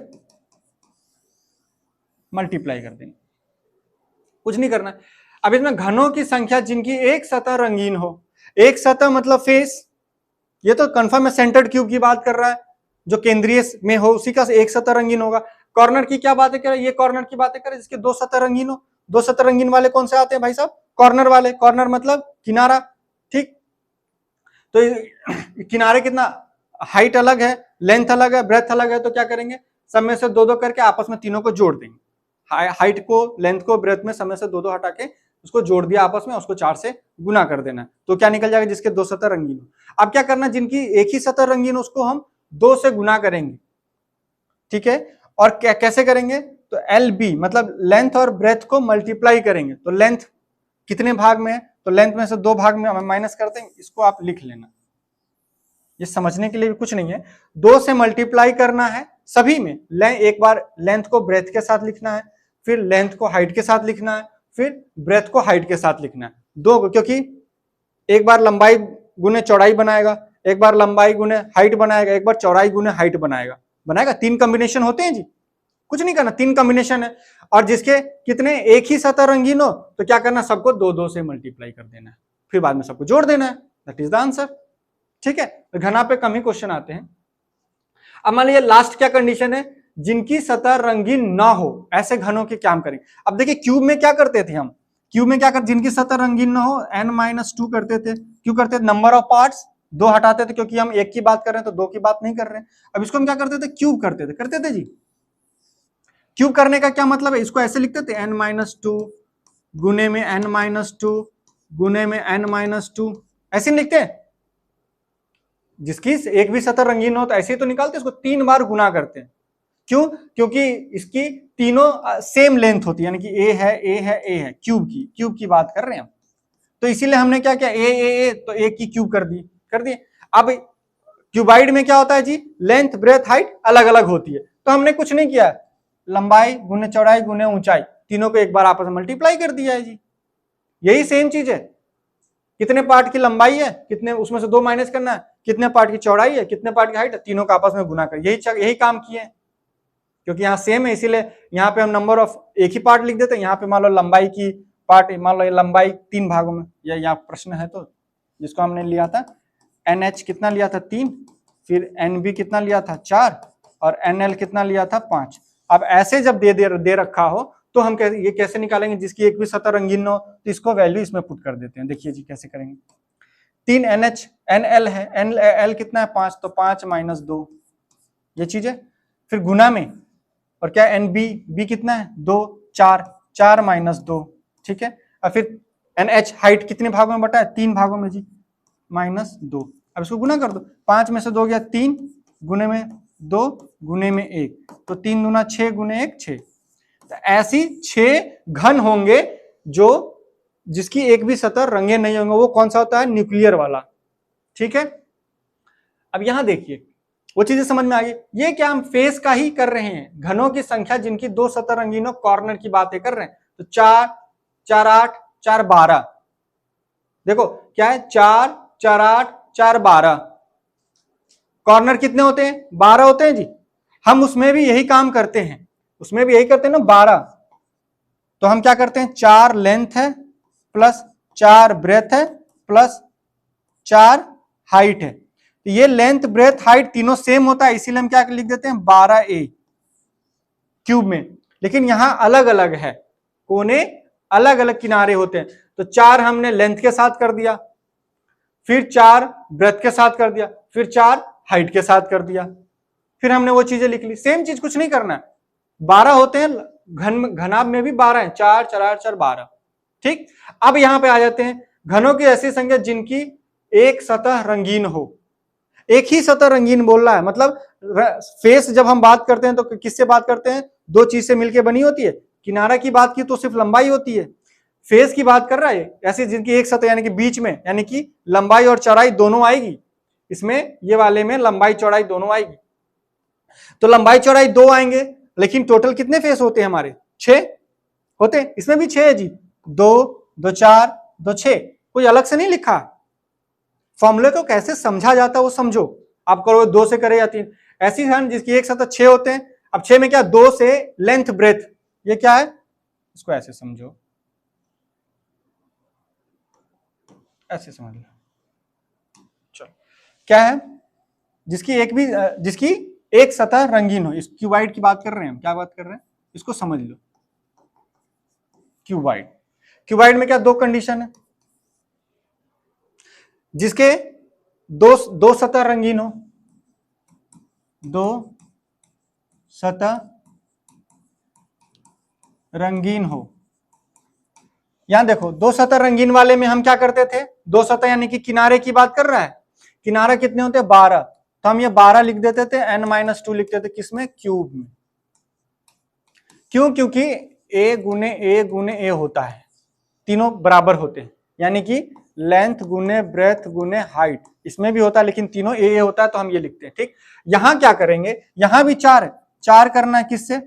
मल्टीप्लाई कर देंगे, कुछ नहीं करना। अब इसमें घनों की संख्या जिनकी एक सतह रंगीन हो, एक सतह मतलब फेस, ये तो कंफर्म है सेंटर्ड क्यूब की बात कर रहा है, जो केंद्रीय में हो उसी का एक सतह रंगीन होगा। कॉर्नर की क्या बातें करे? ये कॉर्नर की बातें करे जिसके 2 सतह रंगीन हो। 2 सतह रंगीन वाले कौन से आते हैं भाई साहब? कॉर्नर वाले। कॉर्नर मतलब किनारा। ठीक, तो किनारे कितना हाइट अलग है, लेंथ अलग है, ब्रेथ अलग है, तो क्या करेंगे? सब में से 2 करके आपस में तीनों को जोड़ देंगे। हाइट को, लेंथ को, ब्रेथ में सब में से 2 हटा के उसको जोड़ दिया आपस में, उसको 4 से गुना कर देना है, तो क्या निकल जाएगा, जिसके 2 सतह रंगीन हो। अब क्या करना, जिनकी एक ही सतह रंगीन हो उसको हम 2 से गुना करेंगे, ठीक है। और क्या कैसे करेंगे, तो एल बी मतलब लेंथ और ब्रेथ को मल्टीप्लाई करेंगे, तो लेंथ कितने भाग में है, तो लेंथ में से 2 भाग में हम माइनस करते हैं, इसको आप लिख लेना, ये समझने के लिए भी कुछ नहीं है। 2 से मल्टीप्लाई करना है सभी में, एक बार लेंथ को ब्रेथ के साथ लिखना है, फिर लेंथ को हाइट के साथ लिखना है, फिर ब्रेथ को हाइट के साथ लिखना है, 2, क्योंकि एक बार लंबाई गुने चौड़ाई बनाएगा, एक बार लंबाई गुने हाइट बनाएगा, एक बार चौड़ाई गुने हाइट बनाएगा, 3 कॉम्बिनेशन होते हैं जी, कुछ नहीं करना, 3 कॉम्बिनेशन है। और जिसके कितने एक ही सतह रंगीन हो तो क्या करना, सबको 2-2 से मल्टीप्लाई कर देना है, फिर बाद में सबको जोड़ देना है, दैट इज द आंसर, ठीक है। घना पे कम ही क्वेश्चन आते हैं। अब मान लीजिए लास्ट क्या कंडीशन है, जिनकी सतह रंगीन ना हो ऐसे घनों के क्या हम करेंगे। अब देखिए क्यूब में क्या करते थे हम, क्यूब में क्या कर, जिनकी सतह रंगीन ना हो n-2 करते थे, क्यों करते थे, नंबर ऑफ पार्ट्स 2 हटाते थे, क्योंकि हम एक की बात कर रहे हैं तो 2 की बात नहीं कर रहे हैं। अब इसको हम क्या करते थे, क्यूब करते थे जी। क्यूब करने का क्या मतलब है, इसको ऐसे लिखते थे n-2 गुने में n-2 गुने में n-2, ऐसे लिखते हैं। जिसकी एक भी सतह रंगीन हो तो ऐसे ही तो निकालते, इसको 3 बार गुना करते हैं, क्यों, क्योंकि इसकी तीनों सेम लेंथ होती है, यानी कि ए है, क्यूब की बात कर रहे हैं हम, तो इसीलिए हमने क्या किया, ए तो ए की क्यूब कर दिए। अब क्यूबाइड में क्या होता है जी, लेंथ ब्रेथ हाइट अलग अलग होती है, तो हमने कुछ नहीं किया, लंबाई गुने चौड़ाई गुने ऊंचाई तीनों को एक बार आपस में मल्टीप्लाई कर दिया है जी, यही सेम चीज है। कितने पार्ट की लंबाई है, कितने उसमें से 2 माइनस करना है, कितने पार्ट की चौड़ाई है, कितने पार्ट की हाइट है, तीनों का आपस में गुना कर, यही काम किए हैं, क्योंकि यहाँ सेम है इसीलिए यहाँ पे हम नंबर ऑफ एक ही पार्ट लिख देते हैं, यहाँ पे मान लो लंबाई की पार्ट, मान लो लंबाई 3 भागों में, या यहाँ प्रश्न है तो जिसको हमने लिया था NH कितना लिया था 3, फिर NB कितना लिया था 4, और NL कितना लिया था 5। अब ऐसे जब दे रखा हो तो हम ये कैसे निकालेंगे, जिसकी एक भी सतह रंगीन हो, तो इसको वैल्यू इसमें पुट कर देते हैं। देखिए जी कैसे करेंगे, 3 NH NL है, NL कितना है 5, तो 5 माइनस 2, ये चीज है। फिर गुना में, और क्या NB कितना है 2, 4 माइनस 2, ठीक है। और फिर NH हाइट कितने भागों में बटा है, 3 भागों में जी, माइनस 2। अब इसको गुना कर दो, 5 में से 2 गया 3, गुने में 2 गुने में 1, तो 3 दूना 6 गुने 1 6। तो ऐसी 6 घन होंगे जो जिसकी एक भी सतह रंगे नहीं होंगे, वो कौन सा होता है, न्यूक्लियर वाला, ठीक है। अब यहां देखिए वो चीजें समझ में आ गई, ये क्या हम फेस का ही कर रहे हैं, घनों की संख्या जिनकी 2 सतह रंगीन हो, कॉर्नर की बातें कर रहे हैं, तो 4 4 8 4 12, देखो क्या है 4 4 8 4 12, कॉर्नर कितने होते हैं, 12 होते हैं जी। हम उसमें भी यही काम करते हैं, उसमें भी यही करते हैं ना 12, तो हम क्या करते हैं, 4 लेंथ है प्लस 4 ब्रेथ है प्लस 4 हाइट है, तो ये लेंथ ब्रेथ हाइट तीनों सेम होता है, इसीलिए हम क्या लिख देते हैं 12A क्यूब में। लेकिन यहां अलग अलग है, कोने अलग अलग किनारे होते हैं, तो 4 हमने लेंथ के साथ कर दिया, फिर 4 ब्रेथ के साथ कर दिया, फिर 4 हाइट के साथ कर दिया, फिर हमने वो चीजें लिख ली, सेम चीज, कुछ नहीं करना है। 12 होते हैं, घनाभ में भी 12 है, 4 4 8 4 12, ठीक। अब यहां पे आ जाते हैं घनों की ऐसी संख्या जिनकी एक सतह रंगीन हो, एक ही सतह रंगीन बोल रहा है, मतलब फेस जब हम बात करते हैं तो किससे बात करते हैं, 2 चीज से मिलकर बनी होती है, किनारा की बात की तो सिर्फ लंबाई होती है, फेस की बात कर रहा है ऐसी जिनकी एक सतह यानी कि बीच में, यानी कि लंबाई और चौड़ाई दोनों आएगी, इसमें ये वाले में लंबाई चौड़ाई दोनों आएगी, तो लंबाई चौड़ाई 2 आएंगे, लेकिन टोटल कितने फेस होते हैं हमारे, 6 होते हैं, इसमें भी 6 है जी, 2 2 4 2 6, कोई अलग से नहीं लिखा। फॉर्मूले को कैसे समझा जाता है वो समझो, आप करो 2 से करे या 3, ऐसी है जिसकी एक सतह 6 होते हैं। अब 6 में क्या, 2 से लेंथ ब्रेथ, ये क्या है, इसको ऐसे समझो, ऐसे समझ लो, चलो क्या है, जिसकी एक सतह रंगीन हो, इस क्यूबाइड की बात कर रहे हैं हम, क्या बात कर रहे हैं, इसको समझ लो। क्यूबाइड में क्या 2 कंडीशन है, जिसके दो सतह रंगीन हो, 2 सतह रंगीन हो, यहां देखो, दो सतह रंगीन वाले में हम क्या करते थे, दो सतह यानी कि किनारे की बात कर रहा है, किनारा कितने होते हैं 12, तो हम ये 12 लिख देते थे, n-2 लिखते थे किसमें, क्यूब में। क्यों, क्योंकि a गुने a होता है, तीनों बराबर होते हैं, यानी कि लेंथ गुने ब्रेथ गुने हाइट, इसमें भी होता है लेकिन तीनों a होता है, तो हम ये लिखते हैं। ठीक, यहां क्या करेंगे, यहां भी 4 है, 4 करना है किससे,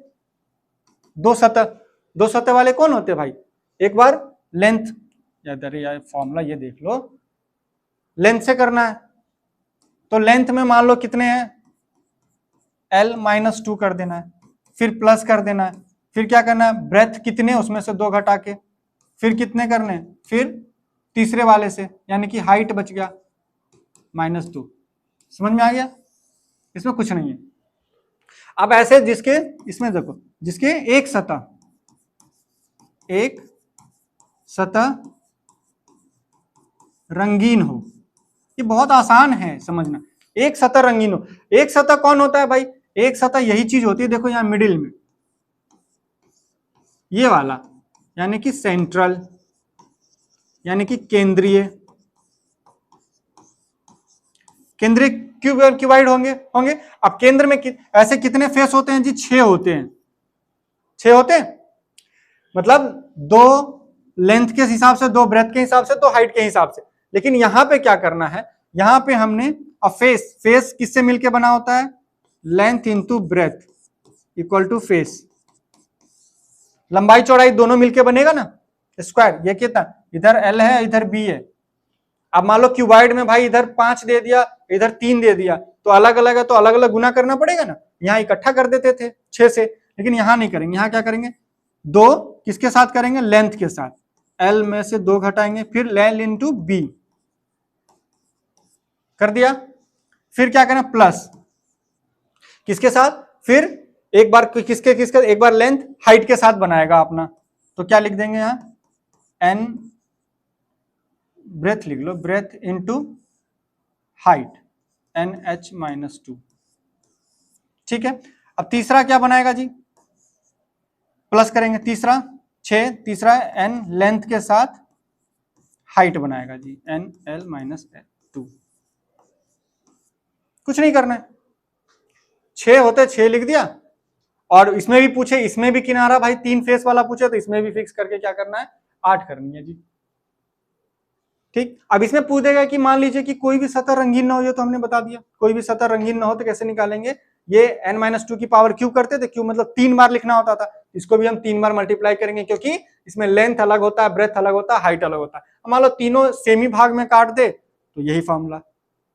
दो सतह वाले कौन होते हैं भाई, एक बार लेंथ, यार फॉर्मूला ये देख लो, लेंथ से करना है, तो लेंथ में मान लो कितने हैं, l-2 कर देना है, फिर प्लस कर देना है, फिर क्या करना है, ब्रेथ कितने, उसमें से 2 घटा के, फिर कितने करने हैं, फिर तीसरे वाले से, यानी कि हाइट बच गया -2। समझ में आ गया, इसमें कुछ नहीं है। अब ऐसे जिसके, इसमें देखो, जिसके एक सतह रंगीन हो, ये बहुत आसान है समझना, एक सतह रंगीन हो। एक सतह कौन होता है भाई, एक सतह यही चीज होती है, देखो यहां मिडिल में ये वाला, यानी कि सेंट्रल, यानी कि केंद्रीय क्यूबाइड होंगे। अब केंद्र में ऐसे कितने फेस होते हैं जी, 6 होते हैं, 6 होते हैं, मतलब 2 लेंथ के हिसाब से, 2 ब्रेथ के हिसाब से, 2 हाइट के हिसाब से। लेकिन यहां पे क्या करना है, यहां पे हमने फेस किससे मिलके बना होता है, length into breadth equal to face, लंबाई चौड़ाई दोनों मिलके बनेगा ना स्क्वायर, ये कितना, इधर l है इधर b है। अब मान लो क्यूबाइड में भाई इधर 5 दे दिया इधर 3 दे दिया, तो अलग अलग है, तो अलग अलग गुना करना पड़ेगा ना, यहाँ इकट्ठा कर देते थे 6 से, लेकिन यहां नहीं करेंगे, यहां क्या करेंगे, 2 किसके साथ करेंगे, लेंथ के साथ, l में से 2 घटाएंगे, फिर l इंटू b कर दिया, फिर क्या करना, प्लस किसके साथ, फिर एक बार किसके एक बार लेंथ हाइट के साथ बनाएगा अपना, तो क्या लिख देंगे यहां, n ब्रेथ लिख लो, ब्रेथ इंटू हाइट NH-2। ठीक है, अब तीसरा क्या बनाएगा जी, प्लस करेंगे, तीसरा 6, तीसरा n लेंथ के साथ हाइट बनाएगा जी, NL-2। कुछ नहीं करना है, 6 होते 6 लिख दिया, और इसमें भी पूछे, इसमें भी किनारा भाई 3 फेस वाला पूछे, तो इसमें भी फिक्स करके क्या करना है, 8 करनी है जी। ठीक, अब इसमें पूछ देगा कि मान लीजिए कि कोई भी सतह रंगीन ना हो, ये तो हमने बता दिया, कोई भी सतह रंगीन ना हो तो कैसे निकालेंगे, ये n-2 की पावर क्यों करते थे, क्यों मतलब 3 बार लिखना होता था, इसको भी हम 3 बार मल्टीप्लाई करेंगे, क्योंकि इसमें लेंथ अलग होता है, ब्रेथ अलग होता है, हाइट अलग होता है। मान लो तीनों सेमी भाग में काट दे तो यही फॉर्मूला,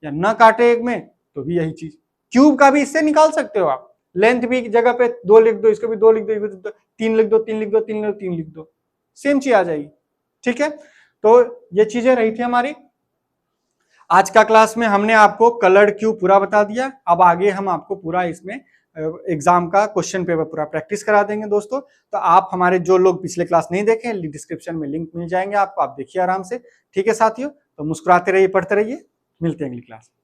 या न काटे एक में तो भी यही चीज। क्यूब का भी इससे निकाल सकते हो आप, लेंथ भी जगह पे 2 लिख दो, इसको भी 2 लिख दो, 3 लिख दो, 3 लिख दो, 3 लिख दो, सेम चीज आ जाएगी। ठीक है, तो ये चीजें रही थी हमारी आज का क्लास में, हमने आपको कलर्ड क्यूब पूरा बता दिया। अब आगे हम आपको पूरा इसमें एग्जाम का क्वेश्चन पेपर पूरा प्रैक्टिस करा देंगे दोस्तों। तो आप हमारे जो लोग पिछले क्लास नहीं देखे, डिस्क्रिप्शन में लिंक मिल जाएंगे आपको, आप देखिए आराम से। ठीक है साथियों, तो मुस्कुराते रहिए, पढ़ते रहिए, मिलते हैं अगली क्लास में।